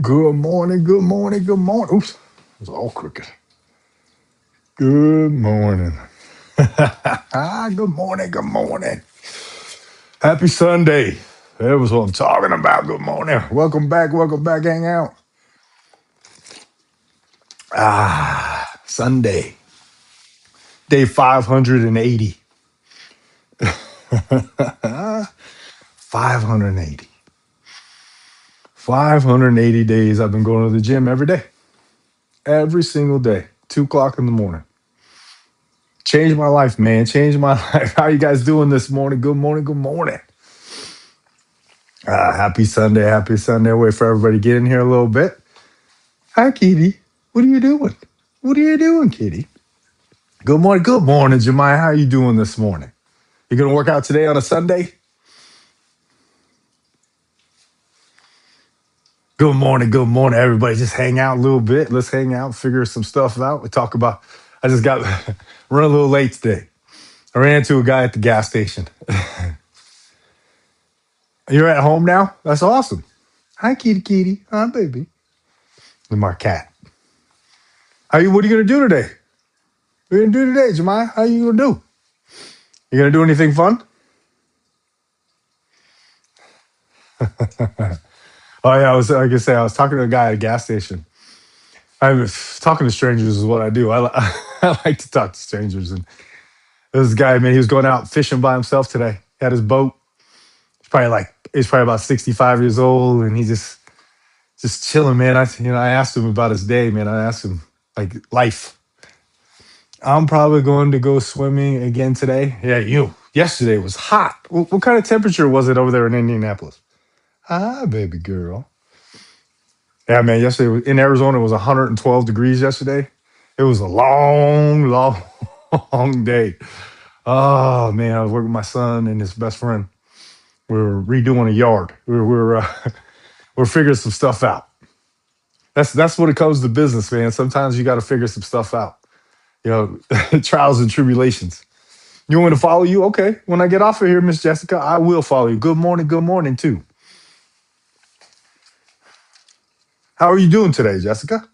Good morning, good morning, good morning. Oops, it was all crooked. Good morning. Good morning, good morning. Happy Sunday. That was what I'm talking about. Good morning. Welcome back, hang out. Sunday, day 580. 580. 580 days I've been going to the gym every day. Every single day. 2 o'clock in the morning. Changed my life, man. Changed my life. How you guys doing this morning? Good morning, good morning. Happy Sunday. Happy Sunday. Wait for everybody to get in here a little bit. Hi, Kitty. What are you doing? What are you doing, Kitty? Good morning. Good morning, Jemiah. How are you doing this morning? You going to work out today on a Sunday? Good morning. Good morning, everybody. Just hang out a little bit. Let's hang out, figure some stuff out. We talk about, I just got run a little late today. I ran into a guy at the gas station. You're at home now? That's awesome. Hi, Kitty, Kitty. Hi, baby. And my cat. What are you going to do today? What are you going to do today, Jemiah? How are you going to do? You going to do anything fun? Oh yeah, I was like I say, I was talking to a guy at a gas station. I was talking to strangers is what I do. I like to talk to strangers. And this guy, man, he was going out fishing by himself today. He had his boat. He's probably about 65 years old, and he just chilling, man. I asked him about his day, man. I asked him like life. I'm probably going to go swimming again today. Yeah, you. Yesterday was hot. What kind of temperature was it over there in Indianapolis? Hi, baby girl. Yeah, man. In Arizona, it was 112 degrees yesterday. It was a long, long, long day. Oh man, I was working with my son and his best friend. We were redoing a yard. We're figuring some stuff out. That's what it comes to business, man. Sometimes you got to figure some stuff out. You know, trials and tribulations. You want me to follow you? Okay. When I get off of here, Miss Jessica, I will follow you. Good morning too. How are you doing today, Jessica?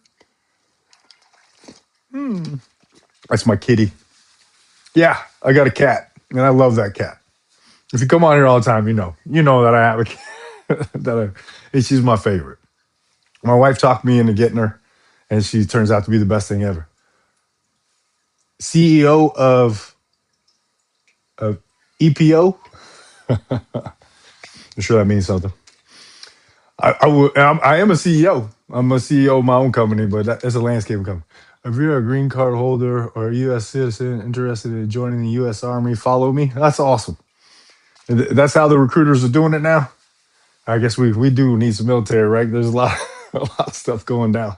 That's my kitty. Yeah, I got a cat, and I love that cat. If you come on here all the time, you know that I have a cat. She's my favorite. My wife talked me into getting her, and she turns out to be the best thing ever. CEO of EPO. I'm sure that means something. I am a CEO. I'm a CEO of my own company, but it's a landscaping company. If you're a green card holder or a U.S. citizen interested in joining the U.S. Army, follow me. That's awesome. That's how the recruiters are doing it now. I guess we do need some military, right? There's a lot a lot of stuff going down.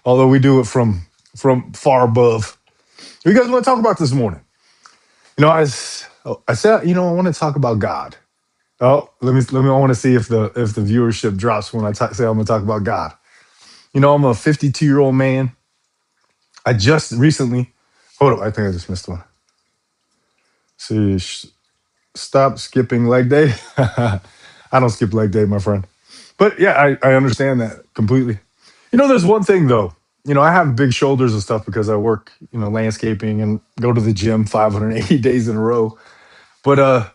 Although we do it from far above. What you guys want to talk about this morning? I said, I want to talk about God. Oh, let me. I want to see if the viewership drops when say I'm going to talk about God. I'm a 52-year-old man. I just recently. Hold up, I think I just missed one. See, stop skipping leg day. I don't skip leg day, my friend. But yeah, I understand that completely. There's one thing though. I have big shoulders and stuff because I work, landscaping and go to the gym 580 days in a row. But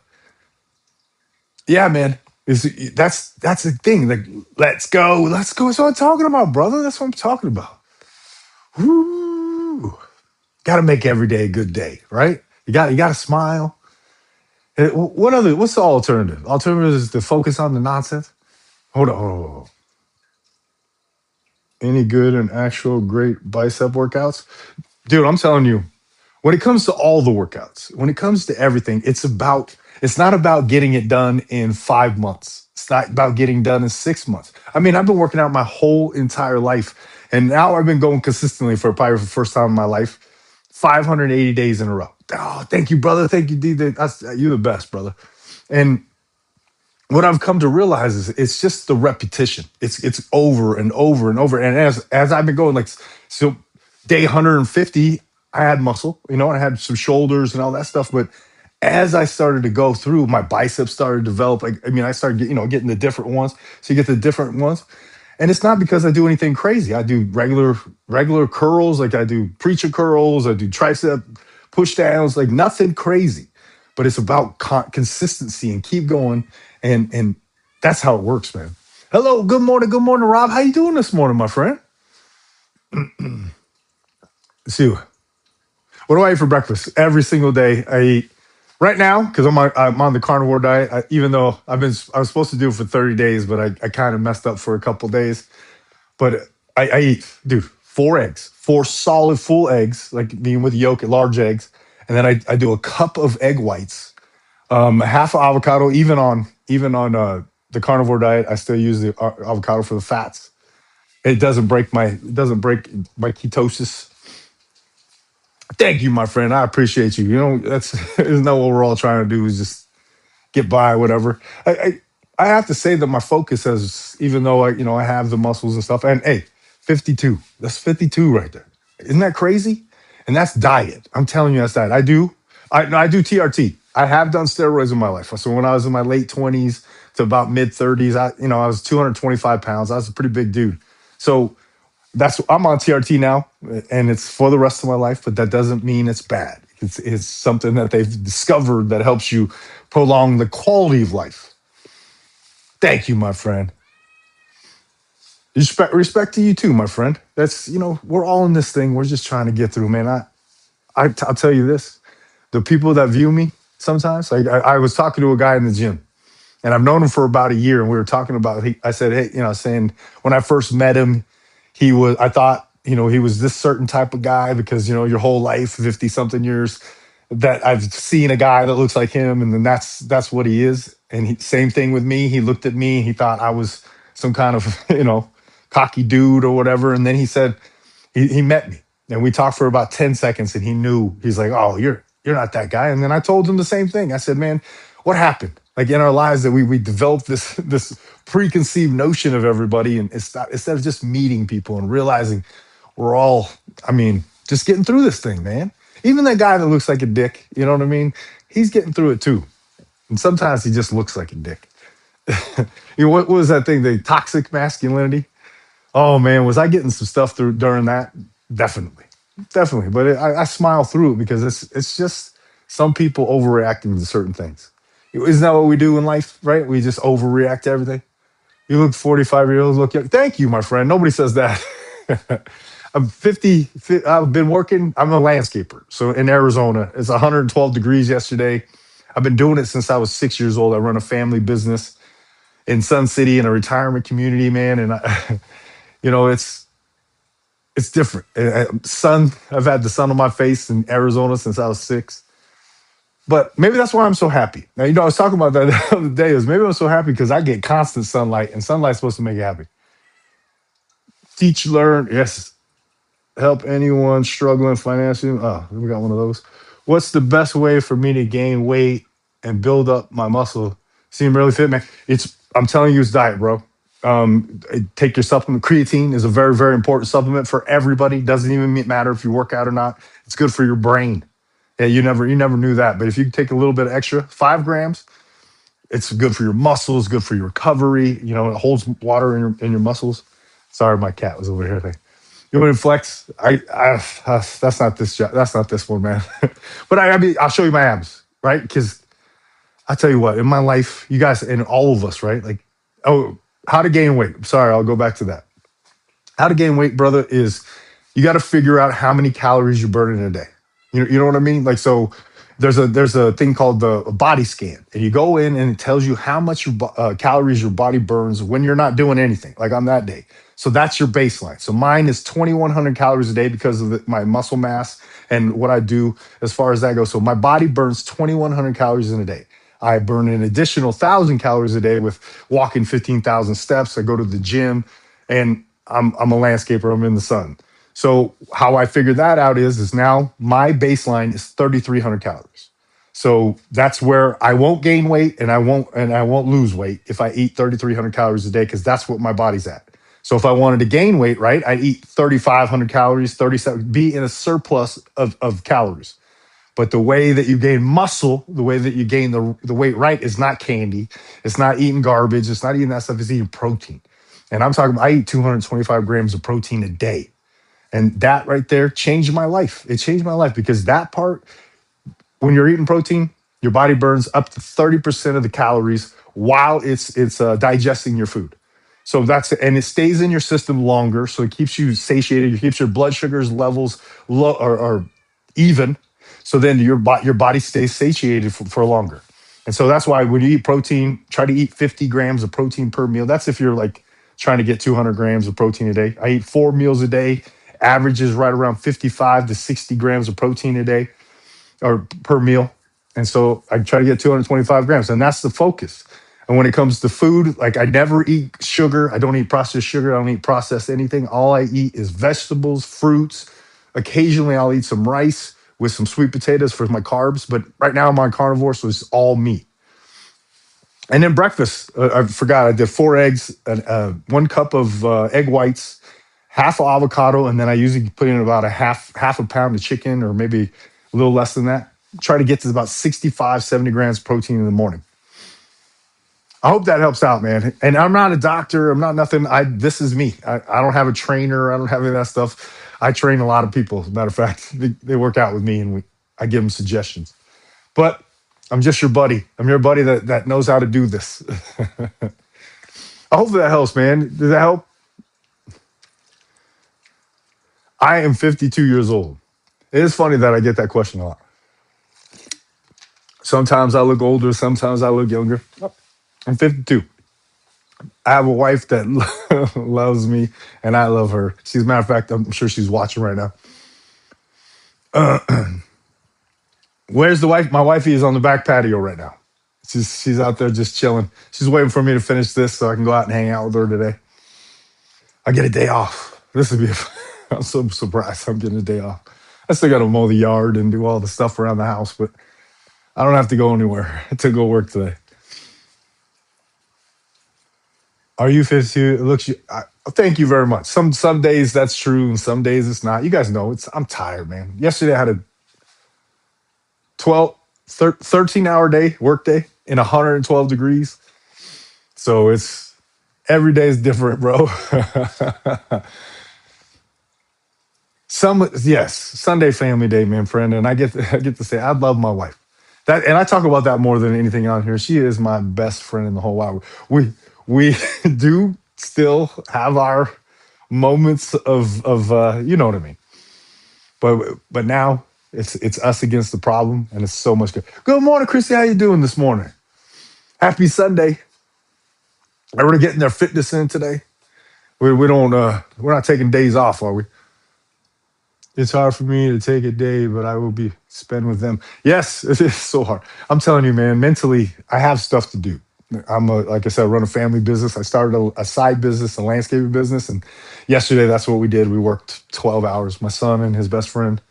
yeah, man, that's the thing. Like, let's go, let's go. That's what I'm talking about, brother. That's what I'm talking about. Woo! Got to make every day a good day, right? You got to smile. What's the alternative? Alternative is to focus on the nonsense. Hold on. Any good and actual great bicep workouts? Dude, I'm telling you, when it comes to all the workouts, when it comes to everything, it's not about getting it done in 5 months. It's not about getting done in 6 months. I mean, I've been working out my whole entire life, and now I've been going consistently for probably the first time in my life, 580 days in a row. Oh, thank you, brother. Thank you, D. You're the best, brother. And what I've come to realize is it's just the repetition. It's over and over and over. And as I've been going, like, so day 150, I had muscle, I had some shoulders and all that stuff. But as I started to go through, my biceps started to develop. Like, I mean, I started getting the different ones. So you get the different ones. And it's not because I do anything crazy. I do regular curls, like I do preacher curls, I do tricep push downs, like nothing crazy. But it's about consistency and keep going, and that's how it works, man. Hello, good morning, Rob. How you doing this morning, my friend? See, what do I eat for breakfast every single day? I eat right now because I'm on the carnivore diet. Even though I was supposed to do it for 30 days, but I kind of messed up for a couple days. But I eat, dude, 4 eggs, 4 solid full eggs, like being with yolk, large eggs, and then I do a cup of egg whites, half an avocado. Even on the carnivore diet, I still use the avocado for the fats. It doesn't break my ketosis. Thank you, my friend. I appreciate you. You know, that's isn't that what we're all trying to do is just get by, whatever. I have to say that my focus has, even though I have the muscles and stuff, and hey, 52. That's 52 right there. Isn't that crazy? And that's diet. I'm telling you, that's diet. I do TRT. I have done steroids in my life. So when I was in my late 20s to about mid 30s, I was 225 pounds. I was a pretty big dude. So I'm on TRT now, and it's for the rest of my life. But that doesn't mean it's bad. It's something that they've discovered that helps you prolong the quality of life. Thank you, my friend. Respect to you too, my friend. We're all in this thing. We're just trying to get through, man. I'll tell you this: the people that view me sometimes, like I was talking to a guy in the gym, and I've known him for about a year, and we were talking about. I said, hey, saying when I first met him, I thought, he was this certain type of guy because, your whole life, 50 something years, that I've seen a guy that looks like him. And then that's what he is. And same thing with me. He looked at me, he thought I was some kind of, cocky dude or whatever. And then he said, he met me and we talked for about 10 seconds and he knew, he's like, oh, you're not that guy. And then I told him the same thing. I said, man, what happened? Like in our lives that we developed this preconceived notion of everybody, and instead of just meeting people and realizing we're all, just getting through this thing, man. Even that guy that looks like a dick, you know what I mean? He's getting through it too. And sometimes he just looks like a dick. What was that thing? The toxic masculinity. Oh man, was I getting some stuff through during that? Definitely, definitely. But I smile through it because it's just some people overreacting to certain things. Isn't that what we do in life, right? We just overreact to everything. You look 45 years old, look young. Thank you, my friend. Nobody says that. I'm 50. I've been working. I'm a landscaper. So in Arizona, it's 112 degrees yesterday. I've been doing it since I was 6 years old. I run a family business in Sun City in a retirement community, man. And it's different. Sun, I've had the sun on my face in Arizona since I was 6. But maybe that's why I'm so happy. Now, I was talking about that the other day. Is maybe I'm so happy because I get constant sunlight, and sunlight's supposed to make you happy. Teach, learn, yes. Help anyone struggling financially. Oh, we got one of those. What's the best way for me to gain weight and build up my muscle? Seem really fit, man. I'm telling you, it's diet, bro. Take your supplement. Creatine is a very, very important supplement for everybody. Doesn't even matter if you work out or not. It's good for your brain. Yeah, you never knew that. But if you take a little bit extra, 5 grams, it's good for your muscles, good for your recovery. It holds water in your muscles. Sorry, my cat was over here. You want to flex? That's not this job. That's not this one, man. But I'll show you my abs, right? Because I tell you what, in my life, you guys and all of us, right? Like, oh, how to gain weight. Sorry, I'll go back to that. How to gain weight, brother, is you got to figure out how many calories you're burning in a day. You know what I mean? Like, so there's a thing called the body scan, and you go in and it tells you how much calories your body burns when you're not doing anything, like on that day. So that's your baseline. So mine is 2,100 calories a day because of my muscle mass and what I do as far as that goes. So my body burns 2,100 calories in a day. I burn an additional 1,000 calories a day with walking 15,000 steps. I go to the gym, and I'm a landscaper. I'm in the sun. So how I figured that out is now my baseline is 3,300 calories. So that's where I won't gain weight and I won't lose weight if I eat 3,300 calories a day because that's what my body's at. So if I wanted to gain weight, right, I eat 3,500 calories, 37, be in a surplus of calories. But the way that you gain muscle, the way that you gain the weight right is not candy. It's not eating garbage. It's not eating that stuff. It's eating protein. And I'm talking, I eat 225 grams of protein a day. And that right there changed my life. It changed my life because that part, when you're eating protein, your body burns up to 30% of the calories while it's digesting your food. So that's and it stays in your system longer, so it keeps you satiated. It keeps your blood sugars levels low or even. So then your body stays satiated for longer. And so that's why when you eat protein, try to eat 50 grams of protein per meal. That's if you're like trying to get 200 grams of protein a day. I eat 4 meals a day. Average is right around 55 to 60 grams of protein a day or per meal. And so I try to get 225 grams, and that's the focus. And when it comes to food, like I never eat sugar. I don't eat processed sugar. I don't eat processed anything. All I eat is vegetables, fruits. Occasionally, I'll eat some rice with some sweet potatoes for my carbs. But right now, I'm on carnivore, so it's all meat. And then breakfast, I forgot. I did 4 eggs, 1 cup of egg whites, half a avocado, and then I usually put in about a half a pound of chicken, or maybe a little less than that. Try to get to about 65, 70 grams protein in the morning. I hope that helps out, man. And I'm not a doctor. I'm not nothing. This is me. I don't have a trainer. I don't have any of that stuff. I train a lot of people. As a matter of fact, they work out with me, and I give them suggestions. But I'm just your buddy. I'm your buddy that knows how to do this. I hope that helps, man. Does that help? I am 52 years old. It is funny that I get that question a lot. Sometimes I look older, sometimes I look younger. I'm 52. I have a wife that loves me, and I love her. She's, a matter of fact, I'm sure she's watching right now. Where's the wife? My wifey is on the back patio right now. She's out there just chilling. She's waiting for me to finish this so I can go out and hang out with her today. I get a day off. This would be. I'm so surprised I'm getting a day off. I still got to mow the yard and do all the stuff around the house, but I don't have to go anywhere to go work today. Are you 52? It looks. Thank you very much. Some days that's true, and some days it's not. You guys know it's. I'm tired, man. Yesterday I had a 12, 13-hour day, work day in 112 degrees. So it's every day is different, bro. Yes, Sunday family day, man, friend, and I get to say I love my wife. That and I talk about that more than anything on here. She is my best friend in the whole world. We do still have our moments of you know what I mean. But now it's us against the problem, and it's so much good. Good morning, Christy. How you doing this morning? Happy Sunday. Everybody getting their fitness in today. We don't we're not taking days off, are we? It's hard for me to take a day, but I will be spend with them. Yes, it is so hard. I'm telling you, man. Mentally, I have stuff to do. Like I said, I run a family business. I started a side business, a landscaping business, and yesterday that's what we did. We worked 12 hours. My son and his best friend.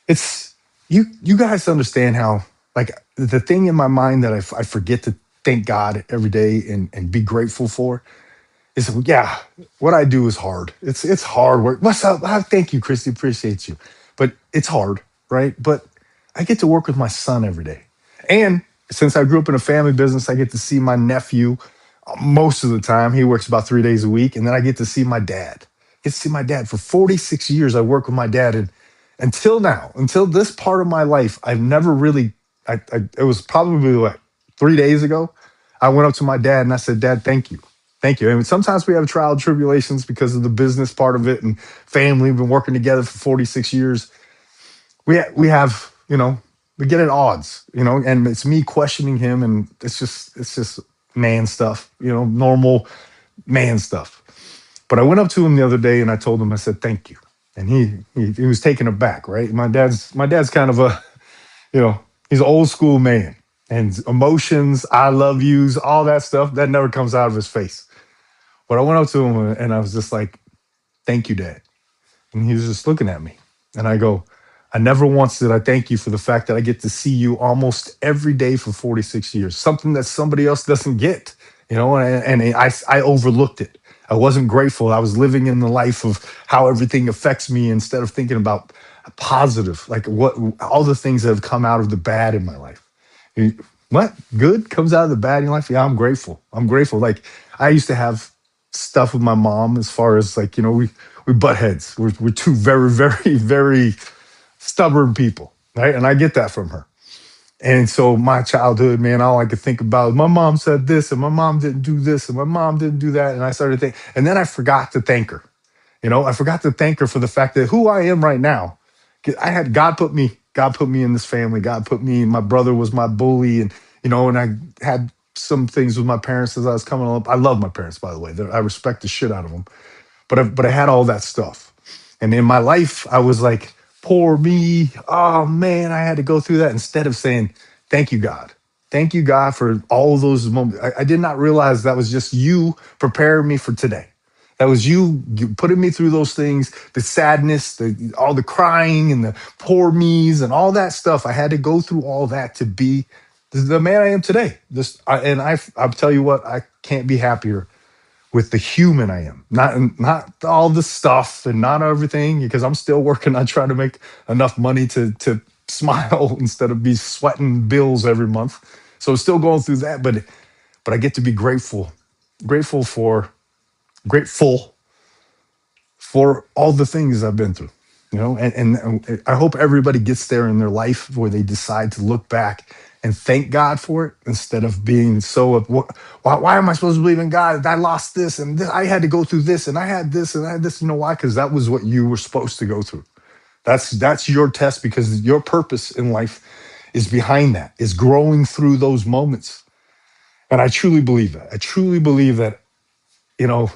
It's you guys understand how like the thing in my mind that I forget to thank God every day and be grateful for is yeah, what I do is hard. It's hard work. What's up? Thank you, Christy. Appreciate you. But it's hard, right? But I get to work with my son every day. And since I grew up in a family business, I get to see my nephew most of the time. He works about 3 days a week. And then I get to see my dad. Get to see my dad. For 46 years, I work with my dad. And until now, until this part of my life, I've never really, it was probably what, 3 days ago, I went up to my dad and I said, Dad, thank you. Thank you. I mean, sometimes we have trial and tribulations because of the business part of it and family. We've been working together for 46 years. We have, we get at odds, and it's me questioning him, and it's just man stuff, normal man stuff. But I went up to him the other day and I told him, I said, thank you. And he was taken aback, right? My dad's kind of a, you know, he's an old school man. And emotions, I love yous, all that stuff, that never comes out of his face. But I went up to him and I was just like, thank you, Dad. And he was just looking at me. And I go, I never once did I thank you for the fact that I get to see you almost every day for 46 years, something that somebody else doesn't get, and I overlooked it. I wasn't grateful. I was living in the life of how everything affects me instead of thinking about positive, like what all the things that have come out of the bad in my life. What good comes out of the bad in your life? Yeah, I'm grateful. I'm grateful. Like I used to have stuff with my mom as far as like, we butt heads. We're two very, very, very stubborn people, right? And I get that from her. And so my childhood, man, all I could think about is my mom said this and my mom didn't do this and my mom didn't do that. And I started thinking, and then I forgot to thank her. I forgot to thank her for the fact that who I am right now, 'cause I had God put me in this family. God put me, my brother was my bully. And I had some things with my parents as I was coming up. I love my parents, by the way. I respect the shit out of them. But I had all that stuff. And in my life, I was like, poor me. Oh man, I had to go through that instead of saying, thank you, God. Thank you, God, for all of those moments. I did not realize that was just you preparing me for today. That was you putting me through those things, the sadness, all the crying and the poor me's and all that stuff. I had to go through all that to be the man I am today. I'll tell you what, I can't be happier with the human I am, not all the stuff and not everything, because I'm still working on trying to make enough money to smile instead of be sweating bills every month. So still going through that, but I get to be grateful for grateful for all the things I've been through. And I hope everybody gets there in their life where they decide to look back and thank God for it instead of being so, why am I supposed to believe in God? I lost this and this, I had to go through this and I had this and I had this. You know why? Because that was what you were supposed to go through. That's your test, because your purpose in life is behind that, is growing through those moments. And I truly believe that. I truly believe that you know,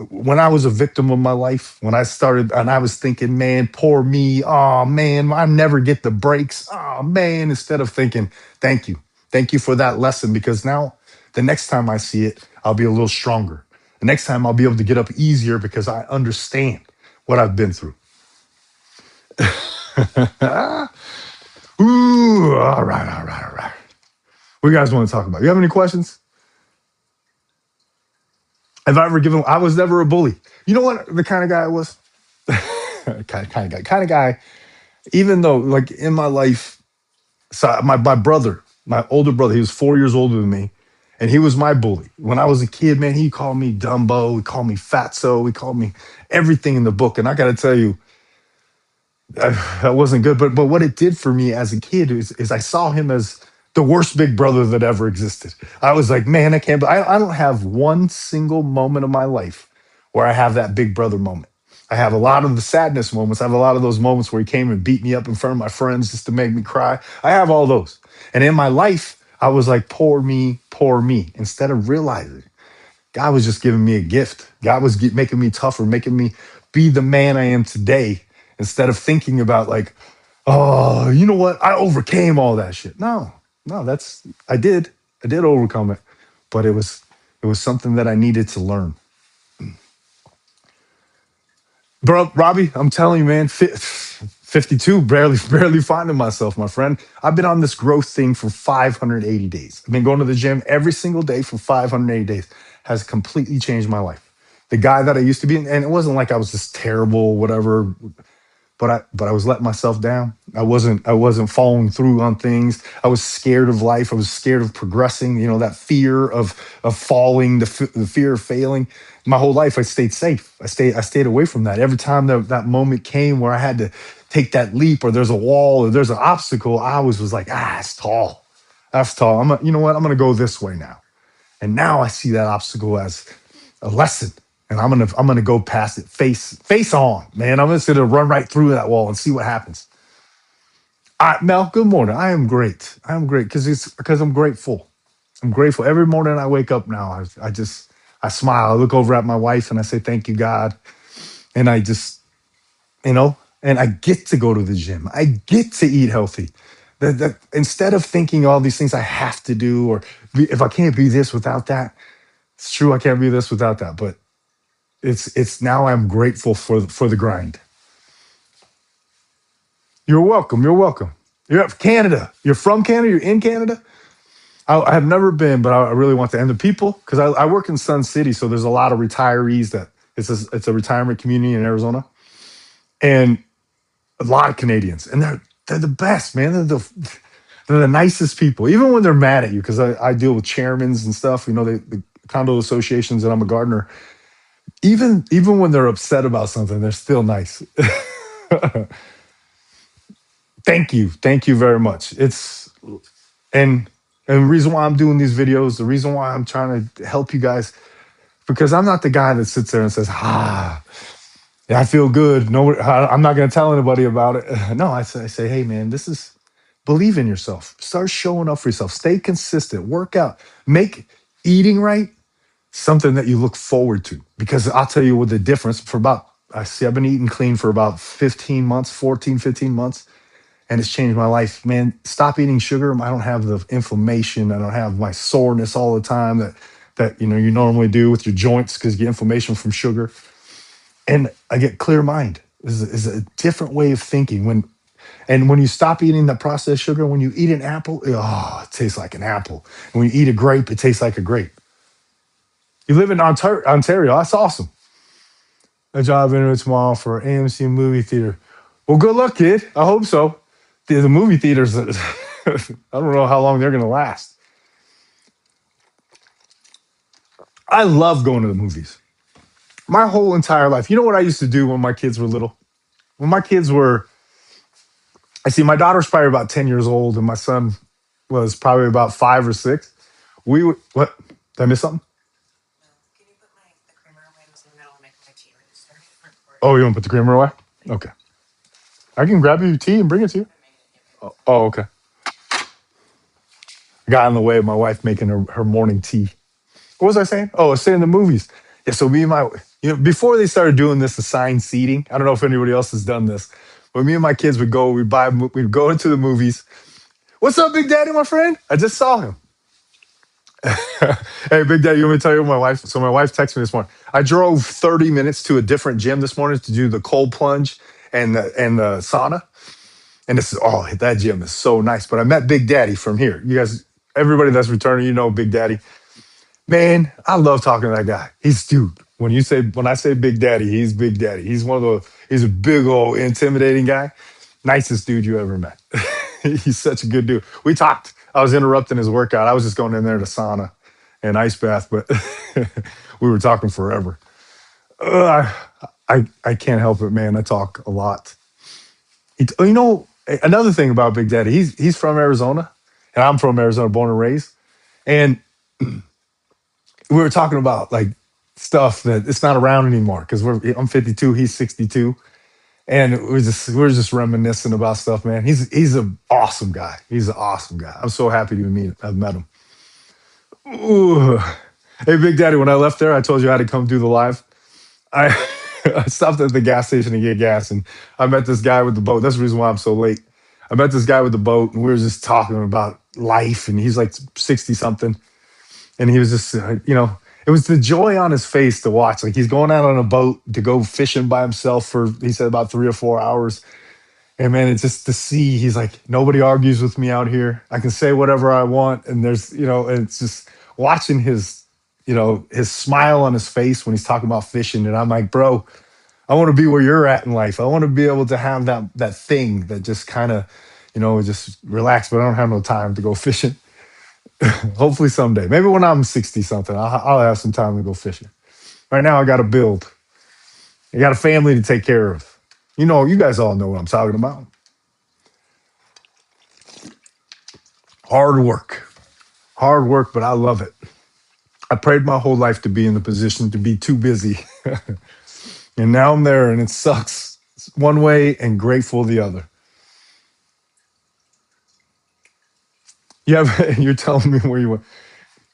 when I was a victim of my life, when I started and I was thinking, man, poor me. Oh, man, I never get the breaks. Oh, man, instead of thinking, thank you. Thank you for that lesson, because now the next time I see it, I'll be a little stronger. The next time I'll be able to get up easier because I understand what I've been through. Ooh, all right, all right, all right. What do you guys want to talk about? You have any questions? Have I ever given? I was never a bully. You know what? The kind of guy I was. Kind of guy. Even though, like in my life, so my brother, my older brother, he was 4 years older than me, and he was my bully. When I was a kid, man, he called me Dumbo, he called me Fatso, he called me everything in the book. And I got to tell you, that wasn't good. But what it did for me as a kid is I saw him as the worst big brother that ever existed. I was like, man, I can't. I don't have one single moment of my life where I have that big brother moment. I have a lot of the sadness moments. I have a lot of those moments where he came and beat me up in front of my friends just to make me cry. I have all those. And in my life, I was like, poor me, instead of realizing God was just giving me a gift. God was making me tougher, making me be the man I am today, instead of thinking about like, oh, you know what? I overcame all that shit. No, no, I did overcome it, but it was something that I needed to learn. Bro, Robbie, I'm telling you, man, 52, barely finding myself, my friend. I've been on this growth thing for 580 days. I've been going to the gym every single day for 580 days. Has completely changed my life. The guy that I used to be, and it wasn't like I was this terrible, whatever, but I was letting myself down. I wasn't following through on things. I was scared of life. I was scared of progressing. That fear of falling, the fear of failing. My whole life, I stayed safe. I stayed away from that. Every time that moment came where I had to take that leap, or there's a wall, or there's an obstacle, I always was like, it's tall. That's tall. You know what? I'm gonna go this way now. And now I see that obstacle as a lesson. And I'm gonna go past it face on, man. I'm just gonna run right through that wall and see what happens. Mel, good morning. I am great. I am great because I'm grateful. I'm grateful every morning I wake up now. I smile. I look over at my wife and I say, "Thank you, God." And I just you know, and I get to go to the gym. I get to eat healthy. That instead of thinking all these things I have to do, or if I can't be this without that, it's true I can't be this without that. But it's now I'm grateful for the grind. You're welcome. You're welcome. You're at Canada. You're from Canada. You're in Canada. I have never been, but I really want to. And the people, because I work in Sun City, so there's a lot of retirees. That it's a retirement community in Arizona, and a lot of Canadians, and they're the best, man. They're the nicest people, even when they're mad at you. Because I deal with chairmans and stuff. The condo associations, and I'm a gardener. Even when they're upset about something, they're still nice. Thank you very much. And and the reason why I'm doing these videos, the reason why I'm trying to help you guys, because I'm not the guy that sits there and says, yeah, I feel good. No, I'm not going to tell anybody about it. No, I say, hey, man, this is believe in yourself. Start showing up for yourself. Stay consistent. Work out. Make eating right something that you look forward to. Because I'll tell you what the difference for about, I see, I've been eating clean for about 15 months, 14, 15 months, and it's changed my life. Man, stop eating sugar. I don't have the inflammation. I don't have my soreness all the time that you normally do with your joints because you get inflammation from sugar, and I get clear mind. Is a different way of thinking when you stop eating the processed sugar. When you eat an apple, oh, it tastes like an apple. And when you eat a grape, it tastes like a grape. You live in Ontario. That's awesome. A job interview tomorrow for AMC movie theater. Well, good luck, kid. I hope so. The movie theaters, I don't know how long they're going to last. I love going to the movies. My whole entire life. You know what I used to do when my kids were little? When my kids were, I see my daughter's probably about 10 years old, and my son was probably about 5 or 6. We would, what? Did I miss something? Oh, you want to put the creamer away? Okay. I can grab you your tea and bring it to you. Oh, okay. Got in the way of my wife making her morning tea. What was I saying? Oh, I was saying the movies. Yeah, so me and my, before they started doing this assigned seating, I don't know if anybody else has done this, but me and my kids would go, we'd go into the movies. What's up, Big Daddy, my friend? I just saw him. Hey, Big Daddy, you want me to tell you what my wife? So my wife texted me this morning. I drove 30 minutes to a different gym this morning to do the cold plunge and the sauna. And this is that gym is so nice. But I met Big Daddy from here. You guys, everybody that's returning, Big Daddy. Man, I love talking to that guy. He's dude. When I say Big Daddy, he's Big Daddy. He's a big old intimidating guy. Nicest dude you ever met. He's such a good dude. We talked. I was interrupting his workout. I was just going in there to sauna and ice bath, but we were talking forever. Uh, I can't help it, man. I talk a lot. Another thing about Big Daddy, he's from Arizona, and I'm from Arizona, born and raised. And we were talking about like stuff that it's not around anymore because I'm 52, he's 62, and we're just reminiscing about stuff, man. He's an awesome guy. He's an awesome guy. I'm so happy to meet. I've met him. Ooh. Hey, Big Daddy, when I left there, I told you I had to come do the live. I I stopped at the gas station to get gas, and I met this guy with the boat. That's the reason why I'm so late. I met this guy with the boat, and we were just talking about life, and he's like 60 something, and he was just it was the joy on his face to watch. Like he's going out on a boat to go fishing by himself for, he said, about 3 or 4 hours. And man, it's just to see, he's like, nobody argues with me out here. I can say whatever I want. And and it's just watching his smile on his face when he's talking about fishing. And I'm like, bro, I want to be where you're at in life. I want to be able to have that thing that just kind of, just relax, but I don't have no time to go fishing. Hopefully someday, maybe when I'm 60 something, I'll have some time to go fishing. Right now, I got to build. I got a family to take care of. You guys all know what I'm talking about. Hard work, hard work, but I love it. I prayed my whole life to be in the position to be too busy, and now I'm there, and it sucks one way and grateful the other. Yeah, you're telling me where you went.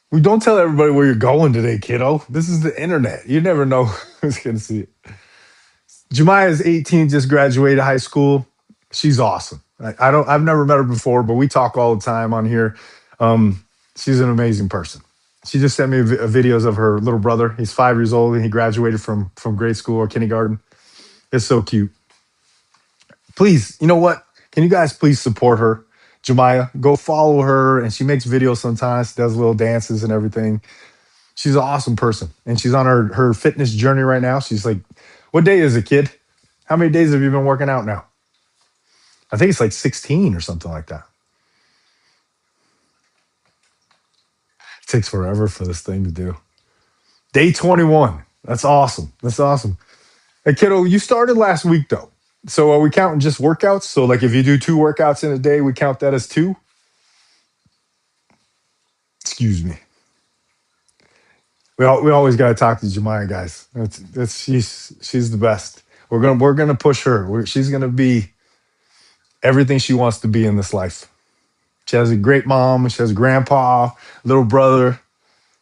We don't tell everybody where you're going today, kiddo. This is the internet. You never know who's going to see it. Jemiah's 18, just graduated high school. She's awesome. I've never met her before, but we talk all the time on here. She's an amazing person. She just sent me videos of her little brother. He's 5 years old and he graduated from grade school or kindergarten. It's so cute. Please, you know what? Can you guys please support her? Jemiah, go follow her. And she makes videos sometimes, does little dances and everything. She's an awesome person. And she's on her fitness journey right now. She's like, what day is it, kid? How many days have you been working out now? I think it's like 16 or something like that. It takes forever for this thing to do. Day 21. That's awesome. That's awesome. Hey, kiddo, you started last week though. So are we counting just workouts? So like if you do two workouts in a day, we count that as two? Excuse me. We always got to talk to Jemiah, guys. She's the best. We're gonna push her. She's gonna be everything she wants to be in this life. She has a great mom. She has a grandpa, little brother.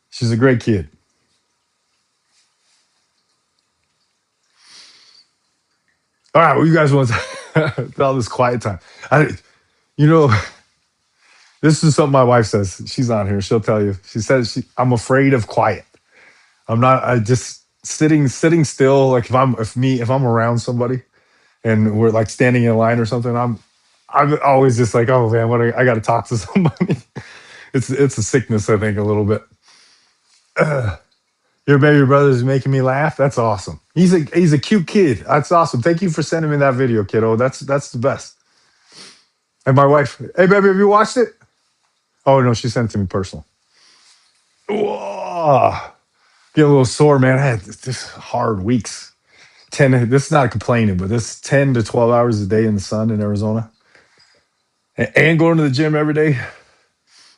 She's a great kid. All right, well, you guys want all this quiet time? I, you know, this is something my wife says. She's on here. She'll tell you. She says I'm afraid of quiet. I'm not. I just sitting still. Like if I'm around somebody and we're like standing in line or something, I'm always just like, oh man, I got to talk to somebody. It's a sickness, I think, a little bit. Your baby brother's making me laugh. That's awesome. He's a cute kid. That's awesome. Thank you for sending me that video, kiddo. That's the best. And my wife, hey baby, have you watched it? Oh no, she sent it to me personal. Whoa. Get a little sore, man. I had this hard weeks. 10, this is not complaining, but this 10 to 12 hours a day in the sun in Arizona. And going to the gym every day.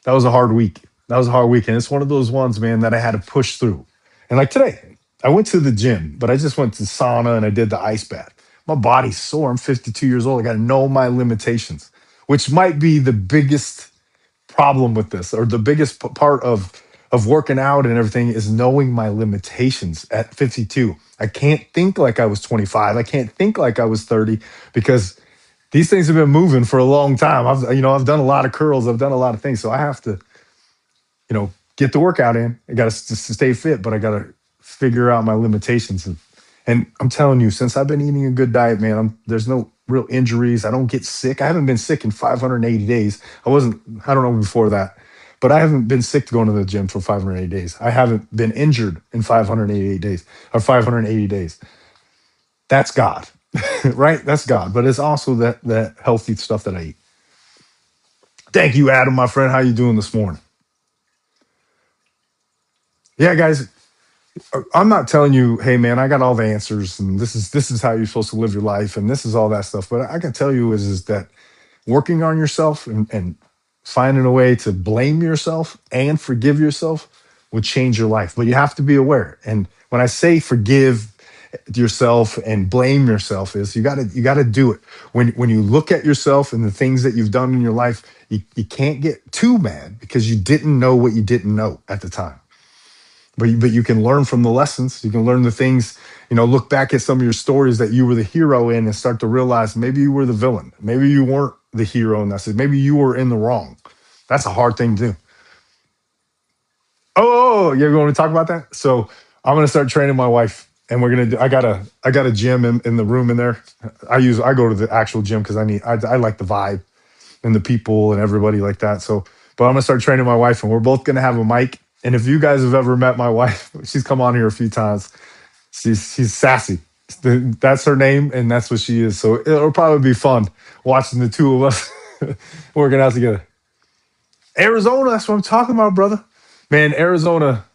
That was a hard week. That was a hard week. And it's one of those ones, man, that I had to push through. And like today, I went to the gym, but I just went to sauna and I did the ice bath. My body's sore. I'm 52 years old. I got to know my limitations, which might be the biggest problem with this, or the biggest part of working out and everything is knowing my limitations at 52. I can't think like I was 25. I can't think like I was 30 because these things have been moving for a long time. I've done a lot of curls. I've done a lot of things. So I have to, get the workout in. I got to stay fit, but I got to figure out my limitations. And I'm telling you, since I've been eating a good diet, man, there's no real injuries. I don't get sick. I haven't been sick in 580 days. I don't know before that, but I haven't been sick to going to the gym for 580 days. I haven't been injured in 588 days or 580 days. That's God, right? That's God. But it's also that healthy stuff that I eat. Thank you, Adam, my friend. How you doing this morning? Yeah, guys, I'm not telling you, hey man, I got all the answers and this is how you're supposed to live your life and this is all that stuff. But I can tell you is that working on yourself and finding a way to blame yourself and forgive yourself would change your life. But you have to be aware. And when I say forgive yourself and blame yourself, is you gotta do it. When you look at yourself and the things that you've done in your life, you can't get too mad because you didn't know what you didn't know at the time. But you can learn from the lessons. You can learn the things, look back at some of your stories that you were the hero in and start to realize maybe you were the villain. Maybe you weren't the hero in that. Maybe you were in the wrong. That's a hard thing to do. Oh, you're going to talk about that? So I'm going to start training my wife, and we're going to do. I got a gym in the room in there. I go to the actual gym because I like the vibe and the people and everybody like that. So, but I'm gonna start training my wife, and we're both gonna have a mic. And if you guys have ever met my wife, she's come on here a few times. She's sassy. That's her name, and that's what she is. So it'll probably be fun watching the two of us working out together. Arizona, that's what I'm talking about, brother. Man, Arizona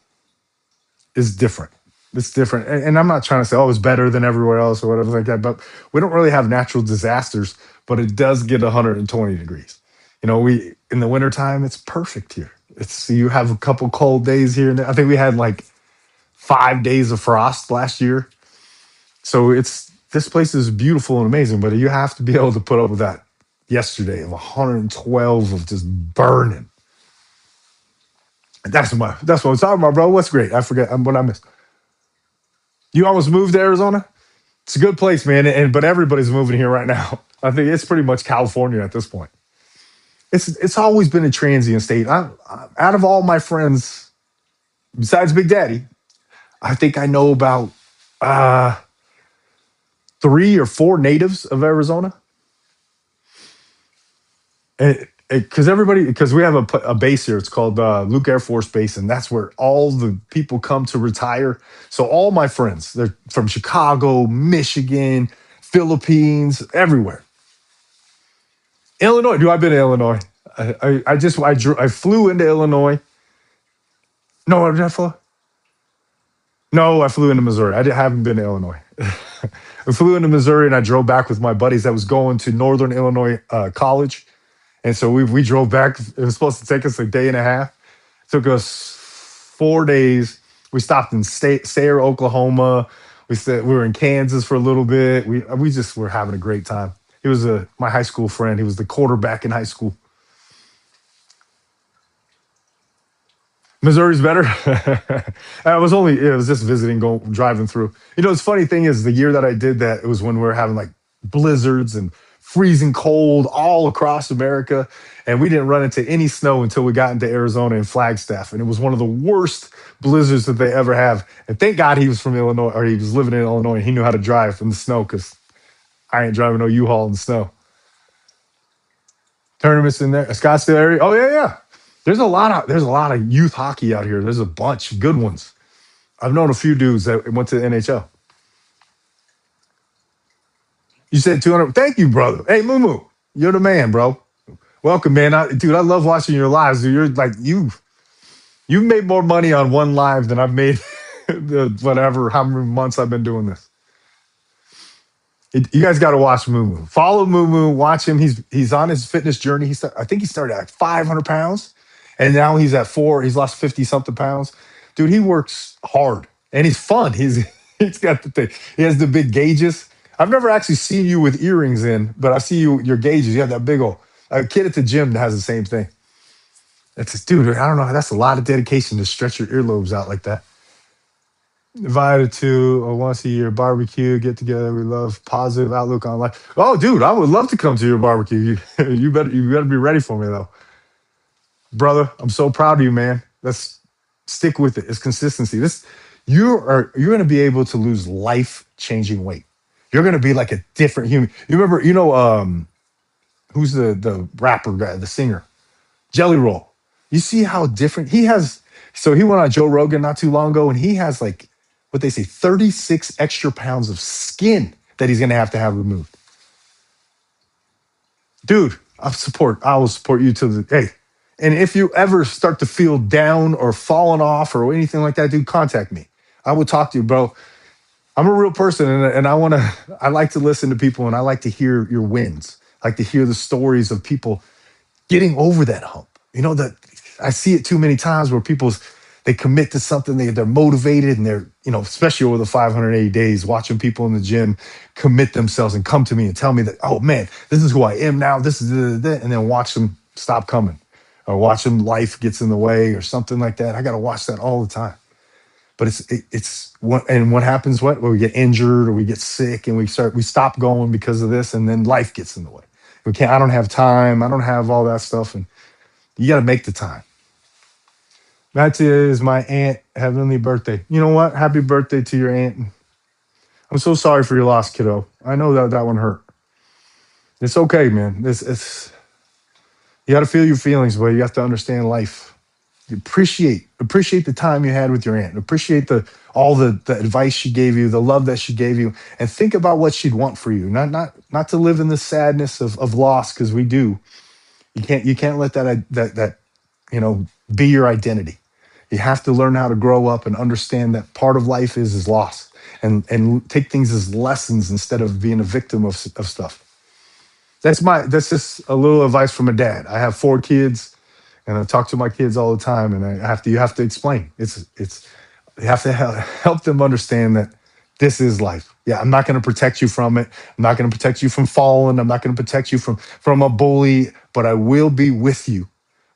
is different. It's different. And I'm not trying to say, oh, it's better than everywhere else or whatever like that, but we don't really have natural disasters, but it does get 120 degrees. We in the wintertime, it's perfect here. You have a couple cold days here and there. I think we had like 5 days of frost last year. So this place is beautiful and amazing, but you have to be able to put up with that yesterday of 112 of just burning. That's what I'm talking about, bro. What's great? I forget what I missed. You almost moved to Arizona? It's a good place, man. But everybody's moving here right now. I think it's pretty much California at this point. It's always been a transient state. Out of all my friends, besides Big Daddy, I think I know about uh, 3 or 4 natives of Arizona. Because we have a base here. It's called Luke Air Force Base, and that's where all the people come to retire. So all my friends, they're from Chicago, Michigan, Philippines, everywhere. Illinois. I've been to Illinois. I flew into Illinois. No, I did not fly. No, I flew into Missouri. Haven't been to Illinois. I flew into Missouri and I drove back with my buddies that was going to Northern Illinois College. And so we drove back. It was supposed to take us a day and a half. It took us 4 days. We stopped in Sayre, Oklahoma. We were in Kansas for a little bit. We just were having a great time. He was my high school friend. He was the quarterback in high school. Missouri's better. It was just visiting, driving through. The funny thing is, the year that I did that, it was when we were having like blizzards and freezing cold all across America, and we didn't run into any snow until we got into Arizona and Flagstaff, and it was one of the worst blizzards that they ever have. And thank God he was from Illinois, or he was living in Illinois, and he knew how to drive in the snow because I ain't driving no U-Haul in the snow. Tournaments in there, Scottsdale area. Oh yeah, yeah. There's a lot of youth hockey out here. There's a bunch of good ones. I've known a few dudes that went to the NHL. You said 200. Thank you, brother. Hey, Moo, you're the man, bro. Welcome, man. Dude, I love watching your lives. Dude, you're like you've made more money on one live than I've made the whatever how many months I've been doing this. You guys got to watch Moo. Follow Moo. Watch him. He's on his fitness journey. I think he started at like 500 pounds, and now he's at four. He's lost 50 something pounds. Dude, he works hard and he's fun. He's got the thing. He has the big gauges. I've never actually seen you with earrings in, but I see your gauges. You have that big old a kid at the gym that has the same thing. It's just, dude. I don't know. That's a lot of dedication to stretch your earlobes out like that. Invited to a once a year barbecue get together. We love positive outlook on life. Oh, dude, I would love to come to your barbecue. You better be ready for me though, brother. I'm so proud of you, man. Let's stick with it. It's consistency. You're going to be able to lose life changing weight. You're going to be like a different human. You remember, who's the rapper guy, the singer, Jelly Roll. You see how different he has. So he went on Joe Rogan not too long ago, and he has like what they say 36 extra pounds of skin that he's going to have removed. Dude, I will support you to the hey. And if you ever start to feel down or falling off or anything like that, dude, contact me. I will talk to you, bro. I'm a real person, and I like to listen to people, and I like to hear your wins. I like to hear the stories of people getting over that hump. That I see it too many times where they commit to something, they're motivated, and they're, especially over the 580 days, watching people in the gym commit themselves and come to me and tell me that, oh man, this is who I am now. This is and then watch them stop coming, or watch them life gets in the way or something like that. I got to watch that all the time. But what happens? When we get injured or we get sick and we stop going because of this, and then life gets in the way. I don't have time. I don't have all that stuff, and you got to make the time. That is my aunt heavenly birthday. You know what? Happy birthday to your aunt. I'm so sorry for your loss, kiddo. I know that one hurt. It's okay, man. It's you got to feel your feelings, but you have to understand life. You appreciate the time you had with your aunt. Appreciate all the advice she gave you, the love that she gave you, and think about what she'd want for you. Not to live in the sadness of loss, because we do. You can't let that be your identity. You have to learn how to grow up and understand that part of life is loss, and take things as lessons instead of being a victim of stuff. That's just a little advice from a dad. I have 4 kids, and I talk to my kids all the time, and you have to explain. You have to help them understand that this is life. Yeah, I'm not going to protect you from it. I'm not going to protect you from falling. I'm not going to protect you from a bully, but I will be with you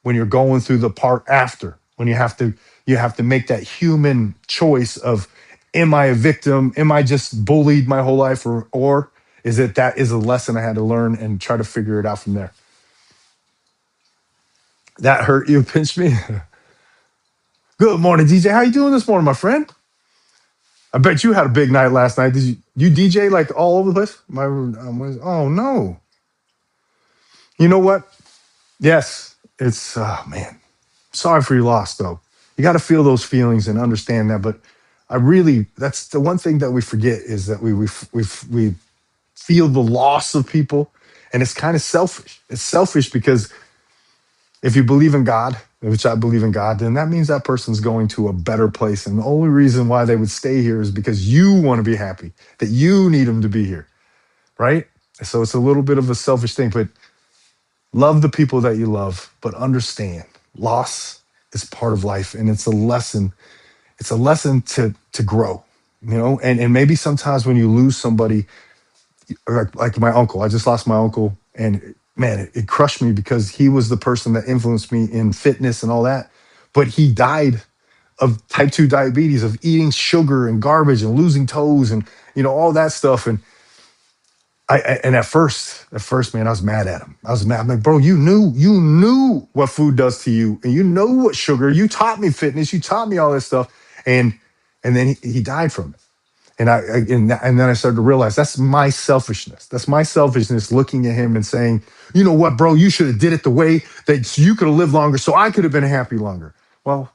when you're going through the part after, when you have to make that human choice of, am I a victim? Am I just bullied my whole life, or is it that is a lesson I had to learn and try to figure it out from there? That hurt you, pinch me. Good morning, DJ. How you doing this morning, my friend? I bet you had a big night last night. Did you DJ like all over the place? Oh no. You know what? Yes, it's man. Sorry for your loss, though. You got to feel those feelings and understand that. But that's the one thing that we forget, is that we feel the loss of people, and it's kind of selfish. It's selfish because if you believe in God which I believe in God, then that means that person's going to a better place. And the only reason why they would stay here is because you want to be happy, that you need them to be here, right? So it's a little bit of a selfish thing, but love the people that you love, but understand loss is part of life, and it's a lesson. It's a lesson to grow, and maybe sometimes when you lose somebody, like my uncle. I just lost my uncle, and man, it crushed me because he was the person that influenced me in fitness and all that. But he died of type 2 diabetes, of eating sugar and garbage and losing toes and all that stuff. And and at first, man, I was mad at him. I was mad. I'm like, bro, you knew what food does to you, and you know what sugar. You taught me fitness. You taught me all this stuff, and then he died from it. And then I started to realize that's my selfishness. That's my selfishness looking at him and saying, you know what, bro, you should have did it the way that you could have lived longer, so I could have been happy longer. Well,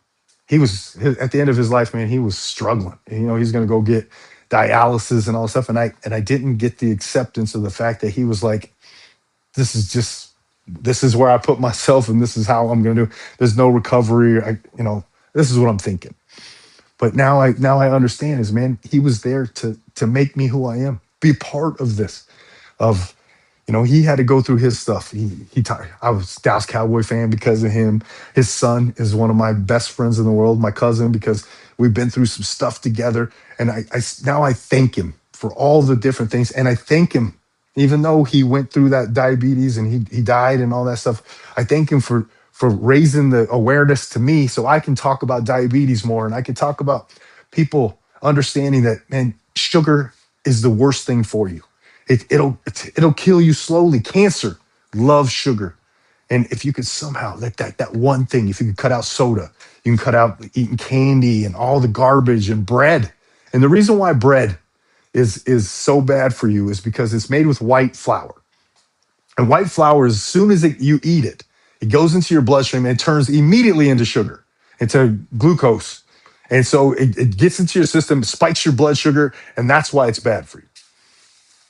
at the end of his life, man, he was struggling. He's going to go get dialysis and all this stuff, and I didn't get the acceptance of the fact that he was like, this is where I put myself, and this is how I'm going to do. There's no recovery. This is what I'm thinking. But now I understand is, man, he was there to make me who I am, be part of this. Of he had to go through his stuff. I was a Dallas Cowboy fan because of him. His son is one of my best friends in the world, my cousin, because we've been through some stuff together. And now I thank him for all the different things, and I thank him even though he went through that diabetes and he died and all that stuff. I thank him for raising the awareness to me so I can talk about diabetes more, and I can talk about people understanding that, man, sugar is the worst thing for you. It'll kill you slowly. Cancer loves sugar. And if you could somehow let that one thing, if you could cut out soda, you can cut out eating candy and all the garbage and bread. And the reason why bread is so bad for you is because it's made with white flour. And white flour, as soon as you eat it, it goes into your bloodstream and it turns immediately into sugar, into glucose. And so it gets into your system, spikes your blood sugar, and that's why it's bad for you.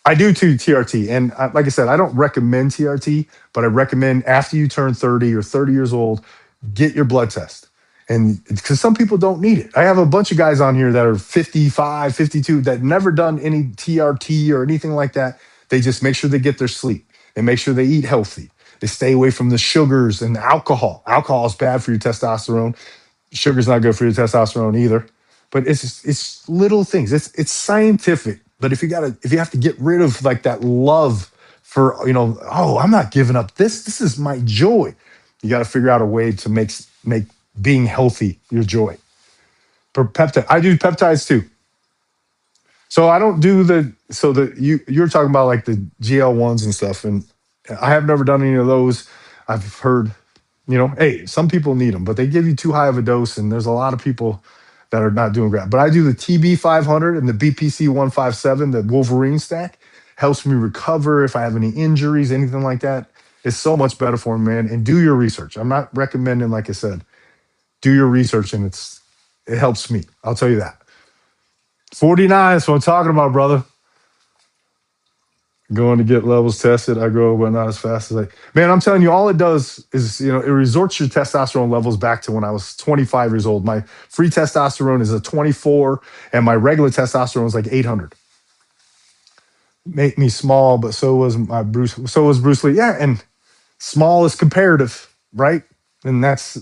I do too, TRT. And like I said, I don't recommend TRT, but I recommend after you turn 30 or 30 years old, get your blood test. And because some people don't need it. I have a bunch of guys on here that are 55, 52 that never done any TRT or anything like that. They just make sure they get their sleep. They make sure they eat healthy. They stay away from the sugars and the alcohol. Alcohol is bad for your testosterone. Sugar's not good for your testosterone either. But it's little things. It's scientific. But if you have to get rid of like that love for, oh, I'm not giving up this. This is my joy. You got to figure out a way to make being healthy your joy. For peptide, I do peptides too. So I don't do you're talking about like the GL1s and stuff, and I have never done any of those. I've heard, hey, some people need them, but they give you too high of a dose, and there's a lot of people that are not doing great. But I do the TB 500 and the BPC 157, the Wolverine stack. Helps me recover if I have any injuries, anything like that. It's so much better for me, man. And do your research. I'm not recommending, like I said, do your research, and it helps me. I'll tell you that. 49 is what I'm talking about, brother. Going to get levels tested. I grow, but not as fast as man, I'm telling you, all it does is, it resorts your testosterone levels back to when I was 25 years old. My free testosterone is a 24, and my regular testosterone is like 800. Make me small, but so was Bruce Lee. Yeah, and small is comparative, right? And that's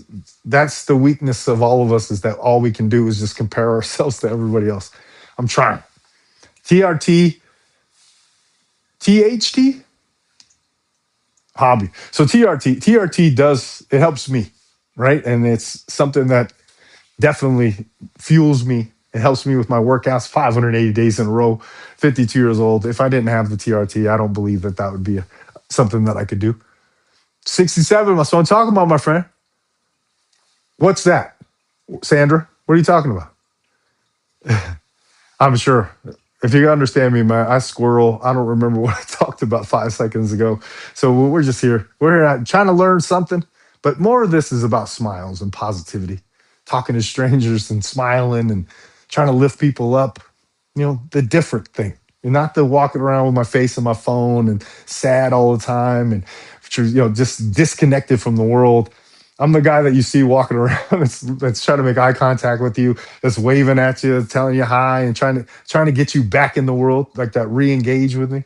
the weakness of all of us, is that all we can do is just compare ourselves to everybody else. I'm trying. TRT, THT, hobby. So TRT it helps me, right? And it's something that definitely fuels me. It helps me with my workouts, 580 days in a row, 52 years old. If I didn't have the TRT, I don't believe that would be something that I could do. 67, that's what I'm talking about, my friend. What's that? Sandra, what are you talking about? I'm sure. If you understand me, man, I squirrel. I don't remember what I talked about 5 seconds ago. So we're just here. We're here trying to learn something. But more of this is about smiles and positivity, talking to strangers and smiling and trying to lift people up. The different thing. And not the walking around with my face on my phone and sad all the time and just disconnected from the world. I'm the guy that you see walking around that's trying to make eye contact with you, that's waving at you, telling you hi, and trying to get you back in the world, like that, re-engage with me.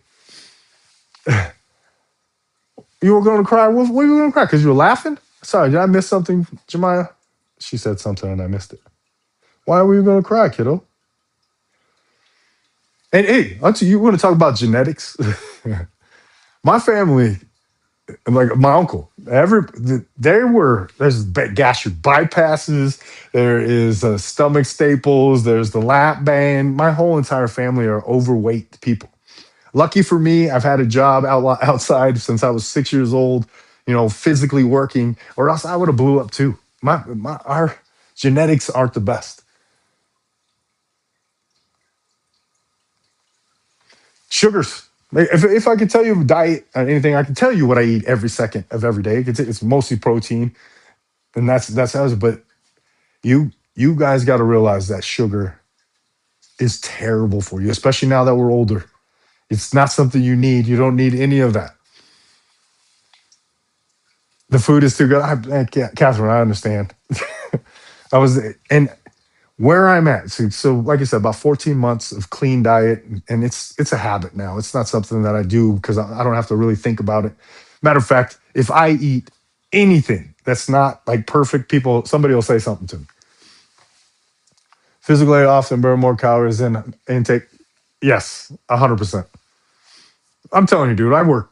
You were going to cry. What were you going to cry? Because you were laughing? Sorry, did I miss something, Jemiah? She said something and I missed it. Why were you going to cry, kiddo? And hey, auntie, you want to talk about genetics? My family, like my uncle, there's gastric bypasses, there is stomach staples, there's the lap band. My whole entire family are overweight people. Lucky for me, I've had a job outside since I was 6 years old, physically working, or else I would have blew up too. Our genetics aren't the best. Sugars. If I could tell you diet anything, I can tell you what I eat every second of every day. It's mostly protein, and that's how. But you guys got to realize that sugar is terrible for you, especially now that we're older. It's not something you need. You don't need any of that. The food is too good. Catherine, I understand. I was and where I'm at. So like I said, about 14 months of clean diet, and it's a habit now. It's not something that I do because I don't have to really think about it. Matter of fact, if I eat anything that's not like perfect, somebody will say something to me. Physically, I often burn more calories than intake. Yes, 100%. I'm telling you, dude, I work.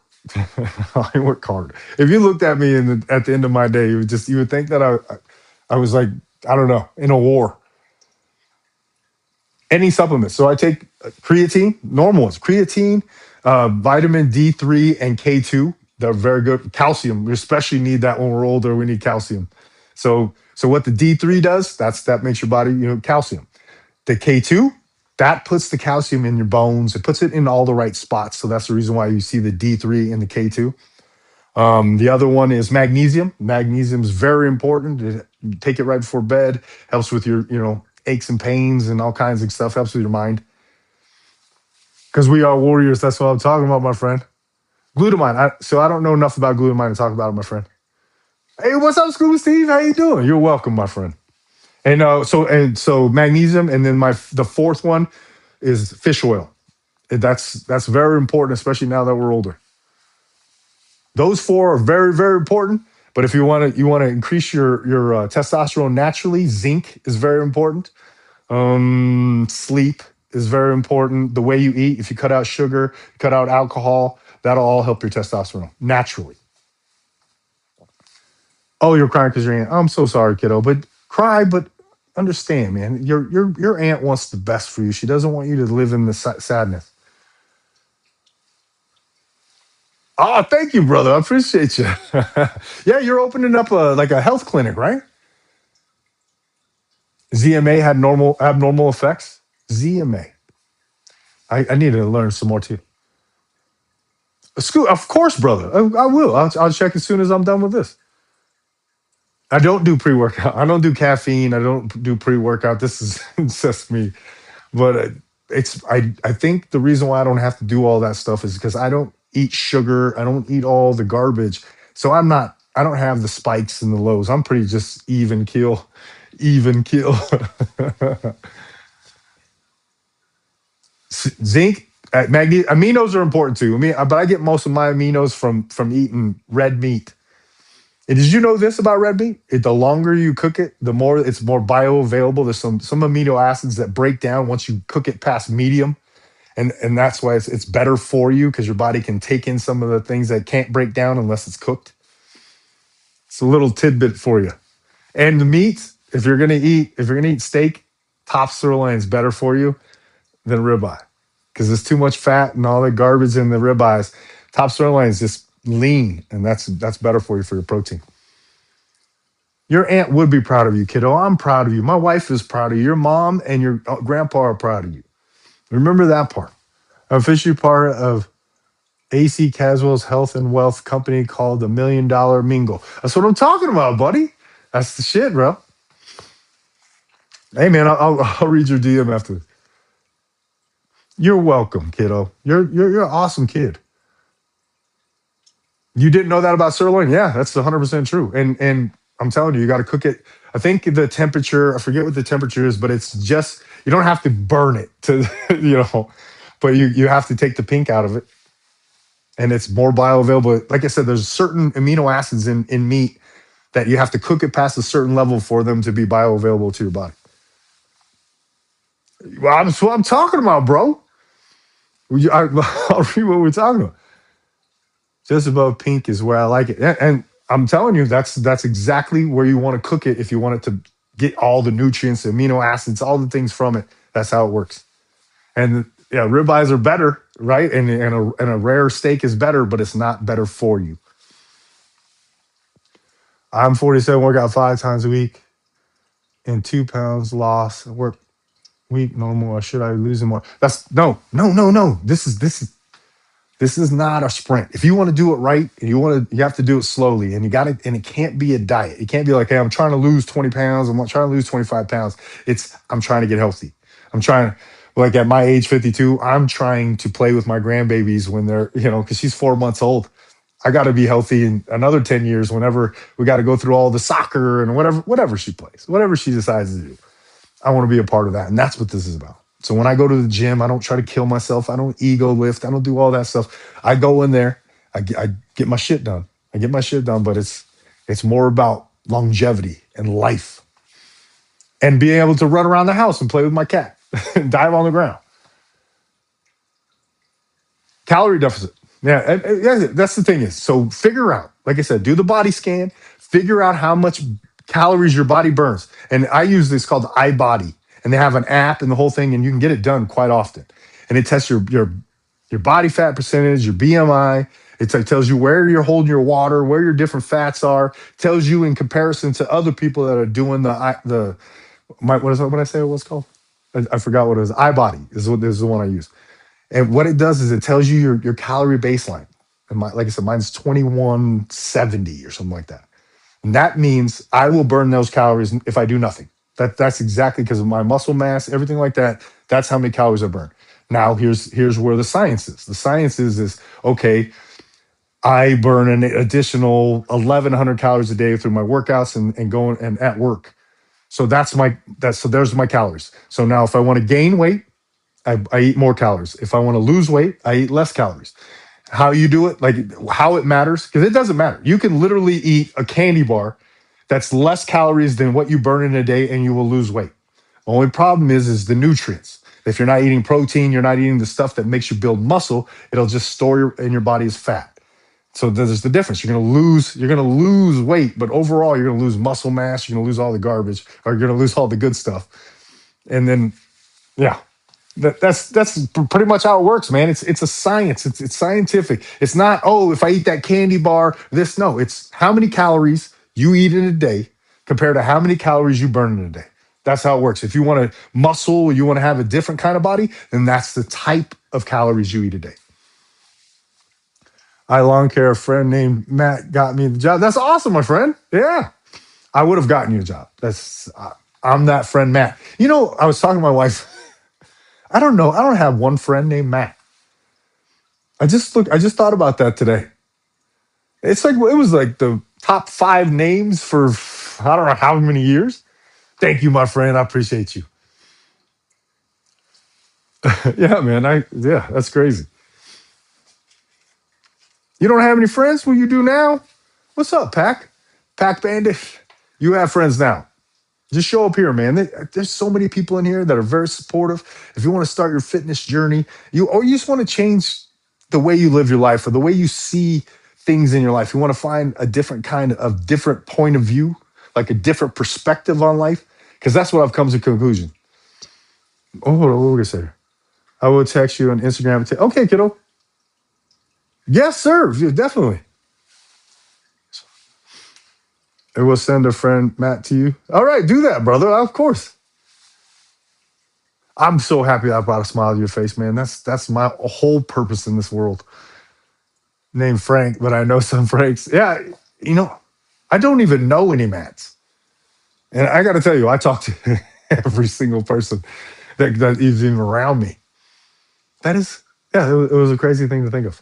I work hard. If you looked at me at the end of my day, you would think that I was like, I don't know, in a war. Any supplements. So I take creatine, normal ones, creatine, vitamin D3 and K2. They're very good. Calcium, we especially need that when we're older. We need calcium. So what the D3 does, that makes your body, calcium. The K2, that puts the calcium in your bones. It puts it in all the right spots. So that's the reason why you see the D3 and the K2. The other one is magnesium. Magnesium is very important. You take it right before bed. Helps with your, aches and pains and all kinds of stuff. Helps with your mind. Because we are warriors. That's what I'm talking about, my friend. Glutamine. So I don't know enough about glutamine to talk about it, my friend. Hey, what's up, Scuba Steve? How you doing? You're welcome, my friend. And so magnesium, and then the fourth one is fish oil. That's very important, especially now that we're older. Those four are very, very important. But if you want to increase your testosterone naturally, zinc is very important. Sleep is very important. The way you eat, if you cut out sugar, cut out alcohol, that'll all help your testosterone naturally. Oh, you're crying because your aunt. I'm so sorry, kiddo, but cry, but understand, man. Your aunt wants the best for you. She doesn't want you to live in the sadness. Oh, thank you, brother. I appreciate you. Yeah, you're opening up a health clinic, right? ZMA had normal abnormal effects. ZMA. I need to learn some more too. School, of course, brother. I will. I'll check as soon as I'm done with this. I don't do pre workout. I don't do caffeine. I don't do pre workout. This is it's just me. But I think the reason why I don't have to do all that stuff is because I don't eat sugar. I don't eat all the garbage. So I don't have the spikes and the lows. I'm pretty just even kill, even kill. Zinc, magnesium, aminos are important too. But I get most of my aminos from eating red meat. And did you know this about red meat? The longer you cook it, the more it's more bioavailable. There's some amino acids that break down once you cook it past medium, and that's why it's better for you because your body can take in some of the things that can't break down unless it's cooked. It's a little tidbit for you. And the meat, if you're gonna eat steak, top sirloin is better for you than ribeye because there's too much fat and all the garbage in the ribeyes. Top sirloin is just lean, and that's better for you for your protein. Your aunt would be proud of you, kiddo. I'm proud of you. My wife is proud of you. Your mom and your grandpa are proud of you. Remember that part. I'm officially part of AC Caswell's health and wealth company called the $1 Million Mingle. That's what I'm talking about, buddy. That's the shit, bro. Hey, man, I'll read your DM after this. You're welcome, kiddo. You're an awesome kid. You didn't know that about sirloin? Yeah, that's 100% true. And I'm telling you, you got to cook it. I think the temperature, I forget what the temperature is, but it's just, you don't have to burn it to, but you have to take the pink out of it and it's more bioavailable. Like I said, there's certain amino acids in meat that you have to cook it past a certain level for them to be bioavailable to your body. Well, that's what I'm talking about, bro. I'll read what we're talking about. Just above pink is where I like it. And I'm telling you, that's exactly where you want to cook it if you want it to get all the nutrients, the amino acids, all the things from it. That's how it works. And yeah, ribeyes are better, right? And a rare steak is better, but it's not better for you. I'm 47, work out 5 times a week, and 2 pounds lost. Work week normal. Or should I lose more? That's no, no, no, no. This is not a sprint. If you want to do it right, and you have to do it slowly, and you got it. And it can't be a diet. It can't be like, hey, I'm trying to lose 20 pounds. I'm not trying to lose 25 pounds. I'm trying to get healthy. I'm trying, like at my age, 52, I'm trying to play with my grandbabies when they're, because she's 4 months old. I got to be healthy in another 10 years whenever we got to go through all the soccer and whatever she plays, whatever she decides to do. I want to be a part of that. And that's what this is about. So when I go to the gym, I don't try to kill myself. I don't ego lift. I don't do all that stuff. I go in there, I get my shit done. I get my shit done, but it's more about longevity and life and being able to run around the house and play with my cat and dive on the ground. Calorie deficit. Yeah, yeah, that's the thing is. So figure out, like I said, do the body scan, figure out how much calories your body burns. And I use this called iBody, and they have an app and the whole thing, and you can get it done quite often. And it tests your body fat percentage, your BMI. It tells you where you're holding your water, where your different fats are. Tells you in comparison to other people that are doing what is that? What I say it was called? I forgot what it was. iBody is the one I use. And what it does is it tells you your calorie baseline. And like I said, mine's 2170 or something like that. And that means I will burn those calories if I do nothing. That's exactly because of my muscle mass, everything like that. That's how many calories I burn. Now here's where the science is. The science is okay. I burn an additional 1,100 calories a day through my workouts and going and at work. So there's my calories. So now if I want to gain weight, I eat more calories. If I want to lose weight, I eat less calories. How you do it, like how it matters, because it doesn't matter. You can literally eat a candy bar that's less calories than what you burn in a day, and you will lose weight. The only problem is the nutrients. If you're not eating protein, you're not eating the stuff that makes you build muscle. It'll just store in your body as fat. So there's the difference. You're gonna lose weight, but overall, you're gonna lose muscle mass. You're gonna lose all the garbage, or you're gonna lose all the good stuff. And then, yeah, that's pretty much how it works, man. It's a science. It's scientific. It's not, oh, if I eat that candy bar, this. No, it's how many calories you eat in a day compared to how many calories you burn in a day. That's how it works. If you want to muscle, you want to have a different kind of body, then that's the type of calories you eat a day. I lawn care, a friend named Matt got me the job. That's awesome, my friend. Yeah, I would have gotten you a job. I'm that friend, Matt. I was talking to my wife. I don't know. I don't have one friend named Matt. I just thought about that today. It's like it was like the top 5 names for I don't know how many years. Thank you, my friend. I appreciate you. Yeah, man. Yeah, that's crazy. You don't have any friends? Well, you do now. What's up, Pack? Pack Bandit. You have friends now. Just show up here, man. There's so many people in here that are very supportive. If you want to start your fitness journey, or you just want to change the way you live your life or the way you see things in your life, you want to find a different point of view, like a different perspective on life, because that's what I've come to conclusion. Oh, hold on, what were we gonna say? I will text you on Instagram. Okay, kiddo. Yes, sir. Yeah, definitely. I will send a friend Matt to you. All right, do that, brother. Of course. I'm so happy I brought a smile to your face, man. That's my whole purpose in this world. Named Frank, but I know some Franks. Yeah, you know, I don't even know any Matts. And I got to tell you, I talk to every single person that is even around me. That is, yeah, it was a crazy thing to think of.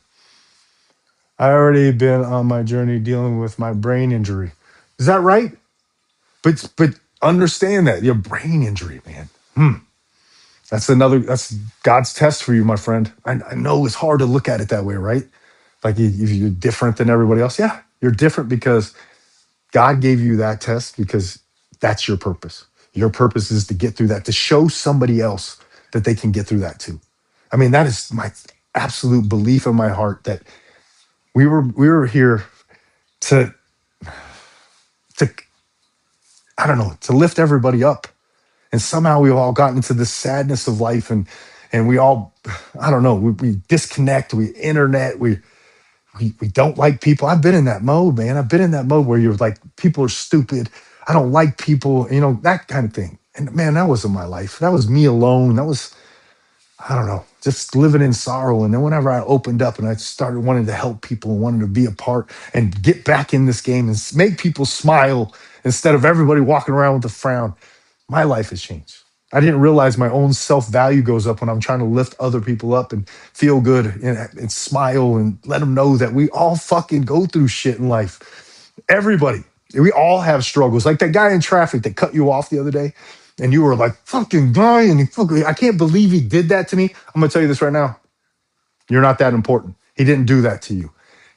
I already been on my journey dealing with my brain injury. Is that right? But understand that your brain injury, man. Hmm. That's God's test for you, my friend. I know it's hard to look at it that way, right? Like you're different than everybody else. Yeah, you're different because God gave you that test because that's your purpose. Your purpose is to get through that, to show somebody else that they can get through that too. I mean, that is my absolute belief in my heart that we were here to to I don't know, to lift everybody up. And somehow we've all gotten into this sadness of life, and we all, I don't know, we disconnect, we internet, we don't like people. I've been in that mode, man. I've been in that mode where you're like, people are stupid. I don't like people, that kind of thing. And man, that wasn't my life. That was me alone. That was, I don't know, just living in sorrow. And then whenever I opened up and I started wanting to help people and wanted to be a part and get back in this game and make people smile instead of everybody walking around with a frown, my life has changed. I didn't realize my own self value goes up when I'm trying to lift other people up and feel good and smile and let them know that we all fucking go through shit in life. Everybody, we all have struggles. Like that guy in traffic that cut you off the other day, and you were like, fucking guy, and I can't believe he did that to me. I'm gonna tell you this right now. You're not that important. He didn't do that to you.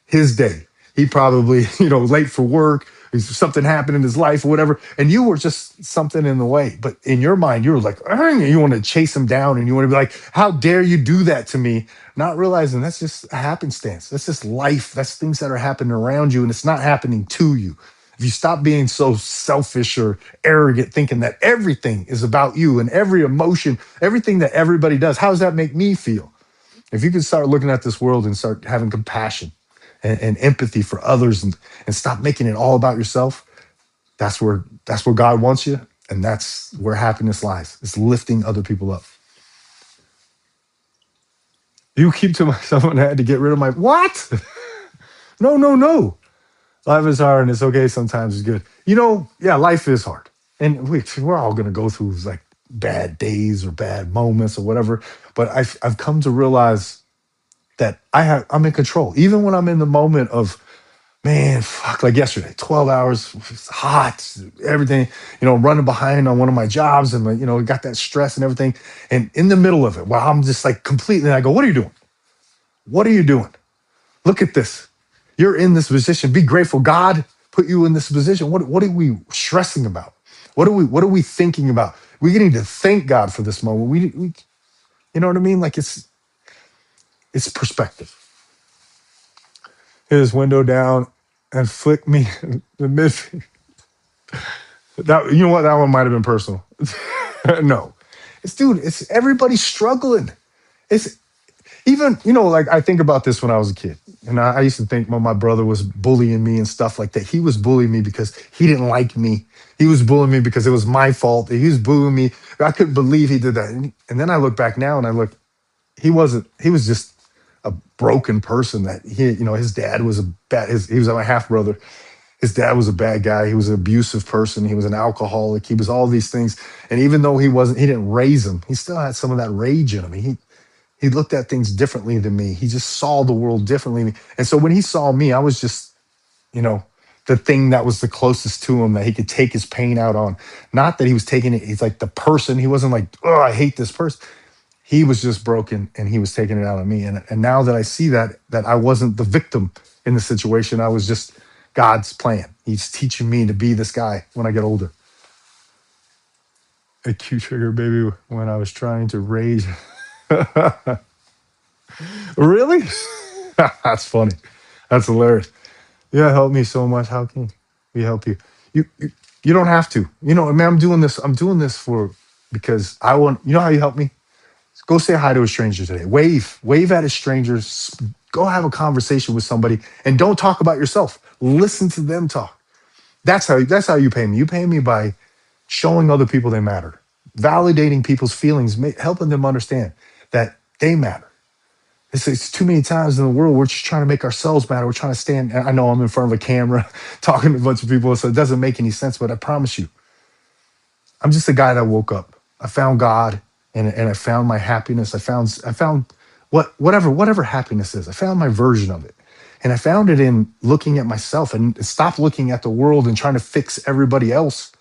His day. He probably, late for work. Something happened in his life or whatever. And you were just something in the way. But in your mind, you were like, you want to chase him down and you want to be like, how dare you do that to me? Not realizing that's just a happenstance. That's just life. That's things that are happening around you and it's not happening to you. If you stop being so selfish or arrogant, thinking that everything is about you and every emotion, everything that everybody does, how does that make me feel? If you could start looking at this world and start having compassion and empathy for others and stop making it all about yourself, that's where God wants you. And that's where happiness lies. It's lifting other people up. You keep to myself and I had to get rid of my what? No, no, no. Life is hard and it's okay. Sometimes it's good. Yeah, life is hard. And we're all gonna go through like bad days or bad moments or whatever. But I've come to realize that I'm in control. Even when I'm in the moment of, man, fuck, like yesterday, 12 hours, it's hot, everything, running behind on one of my jobs and, like, got that stress and everything. And in the middle of it, while I'm just like completely, I go, what are you doing? What are you doing? Look at this. You're in this position. Be grateful. God put you in this position. What are we stressing about? What are we thinking about? We need to thank God for this moment. You know what I mean? Like it's perspective. Hit his window down and flick me the mid. That you know what? That one might have been personal. No, it's everybody struggling. It's even like I think about this when I was a kid, and I used to think when my brother was bullying me and stuff like that. He was bullying me because he didn't like me. He was bullying me because it was my fault. He was bullying me. I couldn't believe he did that. And then I look back now and I look, he wasn't. He was just a broken person. That his dad was a bad. He was my half brother. His dad was a bad guy. He was an abusive person. He was an alcoholic. He was all these things. And even though he didn't raise him, he still had some of that rage in him. He looked at things differently than me. He just saw the world differently. And so when he saw me, I was just, you know, the thing that was the closest to him that he could take his pain out on. Not that he was taking it, he's like the person. He wasn't like, oh, I hate this person. He was just broken and he was taking it out on me. And now that I see that I wasn't the victim in the situation, I was just God's plan. He's teaching me to be this guy when I get older. A cue trigger, baby, when I was trying to rage. Really? That's funny. That's hilarious. Yeah, help me so much. How can we help you? You don't have to. I mean, I'm doing this. I'm doing this because I want. You know how you help me? Go say hi to a stranger today. Wave at a stranger. Go have a conversation with somebody, and don't talk about yourself. Listen to them talk. That's how you pay me. You pay me by showing other people they matter, validating people's feelings, helping them understand that they matter. It's too many times in the world we're just trying to make ourselves matter. We're trying to stand. I know I'm in front of a camera talking to a bunch of people, so it doesn't make any sense. But I promise you, I'm just a guy that woke up. I found God, and I found my happiness. I found whatever happiness is. I found my version of it, and I found it in looking at myself and stop looking at the world and trying to fix everybody else.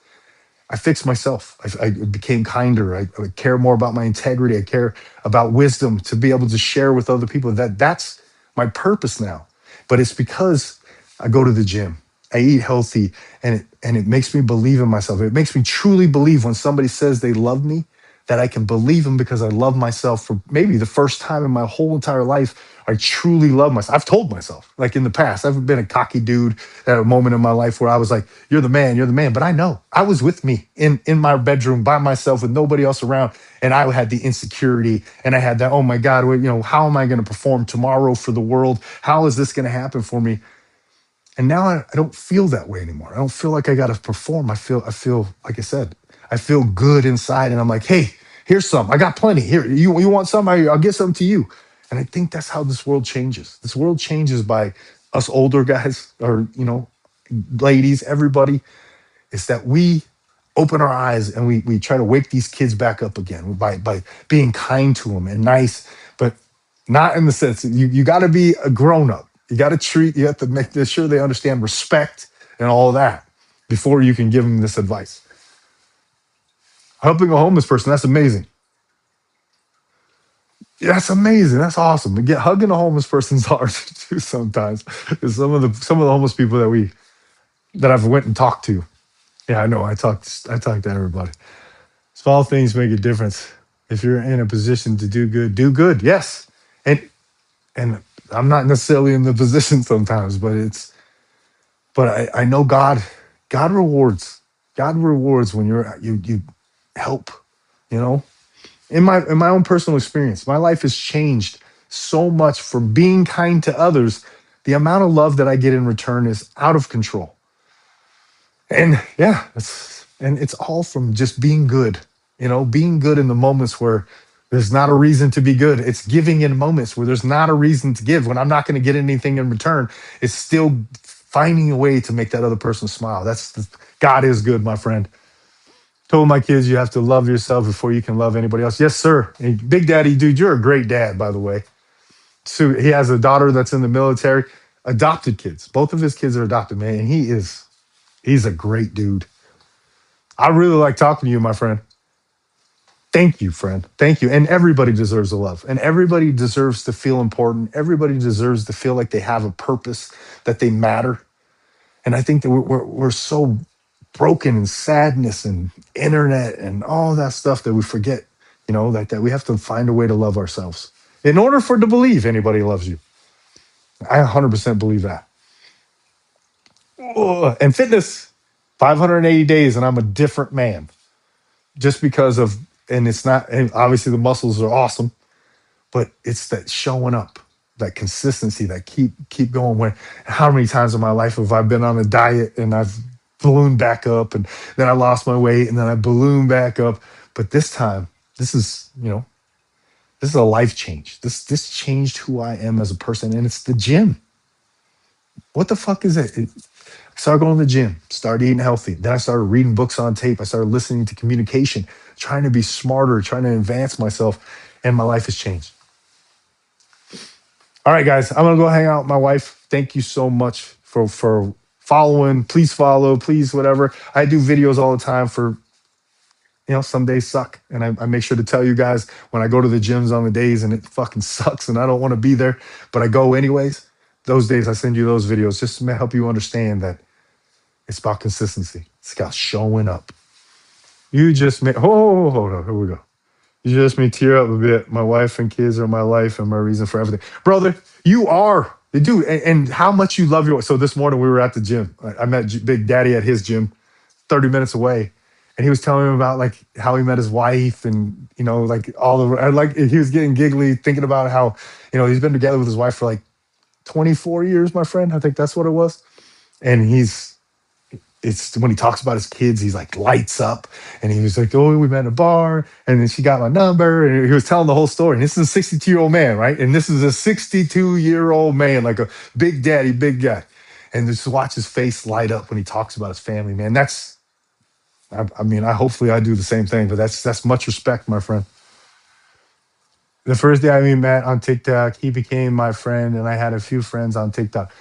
I fixed myself. I became kinder. I care more about my integrity. I care about wisdom to be able to share with other people. That's my purpose now. But it's because I go to the gym. I eat healthy, and it makes me believe in myself. It makes me truly believe when somebody says they love me, that I can believe them because I love myself for maybe the first time in my whole entire life. I truly love myself. I've told myself, like in the past, I've been a cocky dude at a moment in my life where I was like, you're the man, you're the man. But I know I was with me in my bedroom by myself with nobody else around. And I had the insecurity and I had that, oh my God, well, how am I going to perform tomorrow for the world? How is this going to happen for me? And now I don't feel that way anymore. I don't feel like I got to perform. I feel, like I said, I feel good inside. And I'm like, hey, here's some. I got plenty. Here, you want some? I'll get some to you. And I think that's how this world changes. This world changes by us older guys or, ladies, everybody. It's that we open our eyes and we try to wake these kids back up again by being kind to them and nice, but not in the sense you got to be a grown up. You have to make sure they understand respect and all of that before you can give them this advice. Helping a homeless person, that's amazing. Yeah, that's amazing. That's awesome. But hugging a homeless person's hard to do sometimes. 'Cause some of the homeless people that I've went and talked to. Yeah, I know. I talk to everybody. Small things make a difference. If you're in a position to do good, do good. Yes. And I'm not necessarily in the position sometimes, but I know God rewards. God rewards when you help, you know. In my own personal experience, my life has changed so much for being kind to others. The amount of love that I get in return is out of control. And yeah, it's all from just being good, being good in the moments where there's not a reason to be good. It's giving in moments where there's not a reason to give. When I'm not going to get anything in return, it's still finding a way to make that other person smile. God is good, my friend. Told my kids you have to love yourself before you can love anybody else. Yes, sir. And Big Daddy, dude, you're a great dad, by the way. So he has a daughter that's in the military. Adopted kids. Both of his kids are adopted, man. And he's a great dude. I really like talking to you, my friend. Thank you, friend. Thank you. And everybody deserves a love. And everybody deserves to feel important. Everybody deserves to feel like they have a purpose, that they matter. And I think that we're so broken in sadness and internet and all that stuff that we forget, that we have to find a way to love ourselves in order for to believe anybody loves you. I 100% believe that. Ugh. And fitness, 580 days, and I'm a different man just because of, and it's not, and obviously the muscles are awesome, but it's that showing up, that consistency, that keep going. When how many times in my life have I been on a diet and I've ballooned back up, and then I lost my weight, and then I ballooned back up. But this time, this is a life change. This changed who I am as a person, and it's the gym. What the fuck is it? I started going to the gym, started eating healthy. Then I started reading books on tape. I started listening to communication, trying to be smarter, trying to advance myself, and my life has changed. All right, guys, I'm gonna go hang out with my wife. Thank you so much for following. Please follow, please whatever. I do videos all the time for some days suck, and I make sure to tell you guys when I go to the gyms on the days and it fucking sucks and I don't want to be there, but I go anyways. Those days I send you those videos just to help you understand that it's about consistency. It's about showing up. You just made. Oh, hold on. Here we go. You just made me tear up a bit. My wife and kids are my life and my reason for everything. Brother, you are. Dude, and how much you love your. So this morning we were at the gym. I met Big Daddy at his gym, 30 minutes away. And he was telling me about like how he met his wife and, like all the, like he was getting giggly thinking about how, he's been together with his wife for like 24 years, my friend. I think that's what it was. And it's when he talks about his kids, he's like lights up, and he was like, "Oh, we met in a bar, and then she got my number," and he was telling the whole story. And this is a 62-year-old man, right? And this is a 62-year-old man, like a big daddy, big guy, and just watch his face light up when he talks about his family, man. I mean, hopefully I do the same thing, but that's much respect, my friend. The first day I met Matt on TikTok, he became my friend, and I had a few friends on TikTok.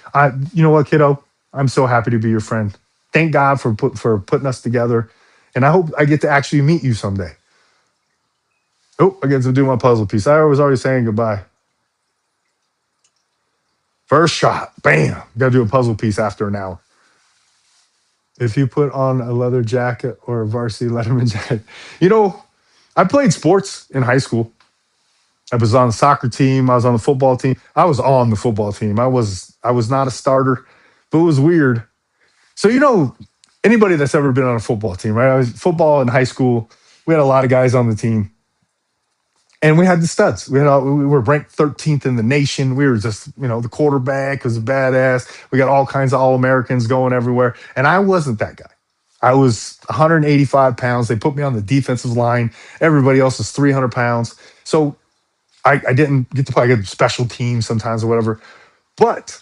You know what, kiddo? I'm so happy to be your friend. Thank God for putting us together. And I hope I get to actually meet you someday. Oh, I get to do my puzzle piece. I was already saying goodbye. First shot, bam. Got to do a puzzle piece after an hour. If you put on a leather jacket or a varsity Letterman jacket, you know, I played sports in high school. I was on the soccer team. I was on the football team. I was on the football team. I was not a starter, but it was weird. So anybody that's ever been on a football team, right? I was football in high school. We had a lot of guys on the team, and we had the studs. We were ranked 13th in the nation. We were just the quarterback was a badass. We got all kinds of All Americans going everywhere, and I wasn't that guy. I was 185 pounds. They put me on the defensive line. Everybody else was 300 pounds. So I didn't get to play. I get special teams sometimes or whatever. But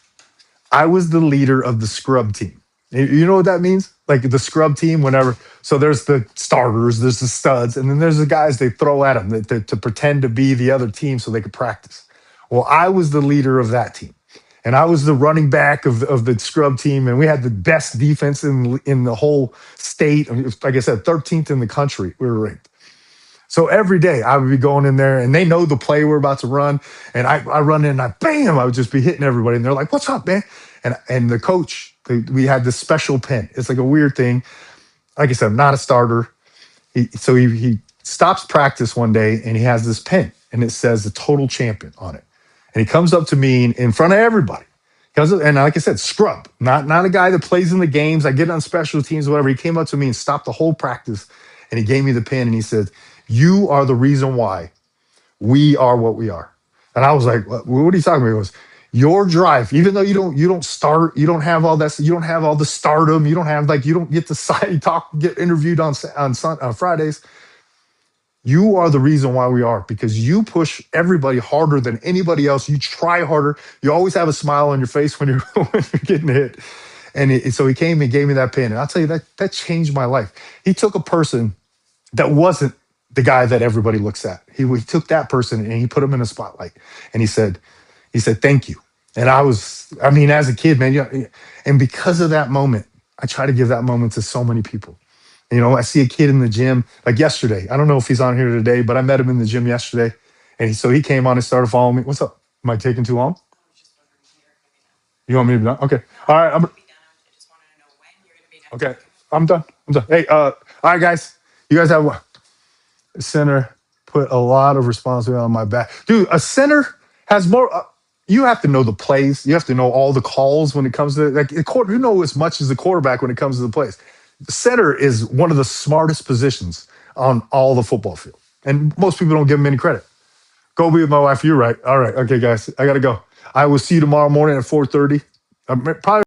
I was the leader of the scrub team. You know what that means? Like the scrub team, whenever. So there's the starters, there's the studs, and then there's the guys they throw at them to pretend to be the other team so they could practice. Well, I was the leader of that team. And I was the running back of the scrub team, and we had the best defense in the whole state. I mean, like I said, 13th in the country. We were ranked. So every day I would be going in there and they know the play we're about to run. And I run in and bam, I would just be hitting everybody. And they're like, what's up, man? And the coach, we had this special pen. It's like a weird thing. Like I said, I'm not a starter. So he stops practice one day and he has this pen and it says the total champion on it. And he comes up to me in front of everybody. And like I said, scrub, not a guy that plays in the games. I get on special teams, whatever. He came up to me and stopped the whole practice and he gave me the pen and he said, you are the reason why we are what we are. And I was like, what are you talking about? He goes, your drive, even though you don't start, you don't have all that, you don't have all the stardom, you don't have you don't get to get interviewed on Fridays. You are the reason why we are because you push everybody harder than anybody else. You try harder. You always have a smile on your face when you're when you're getting hit. And so he came and gave me that pen, and I'll tell you that changed my life. He took a person that wasn't the guy that everybody looks at. He took that person and he put him in a spotlight, and he said thank you. And I mean, as a kid, man, and because of that moment, I try to give that moment to so many people. I see a kid in the gym like yesterday. I don't know if he's on here today, but I met him in the gym yesterday, and so he came on and started following me. What's up? Am I taking too long? You want me to be done? Okay. All right. Okay. I'm done. I'm done. Hey, all right, guys. You guys have one. Center put a lot of responsibility on my back. Dude, a center has more. You have to know the plays. You have to know all the calls when it comes to you know as much as the quarterback when it comes to the plays. The center is one of the smartest positions on all the football field, and most people don't give him any credit. Go be with my wife. You're right. All right. Okay, guys. I gotta go. I will see you tomorrow morning at 4:30. Probably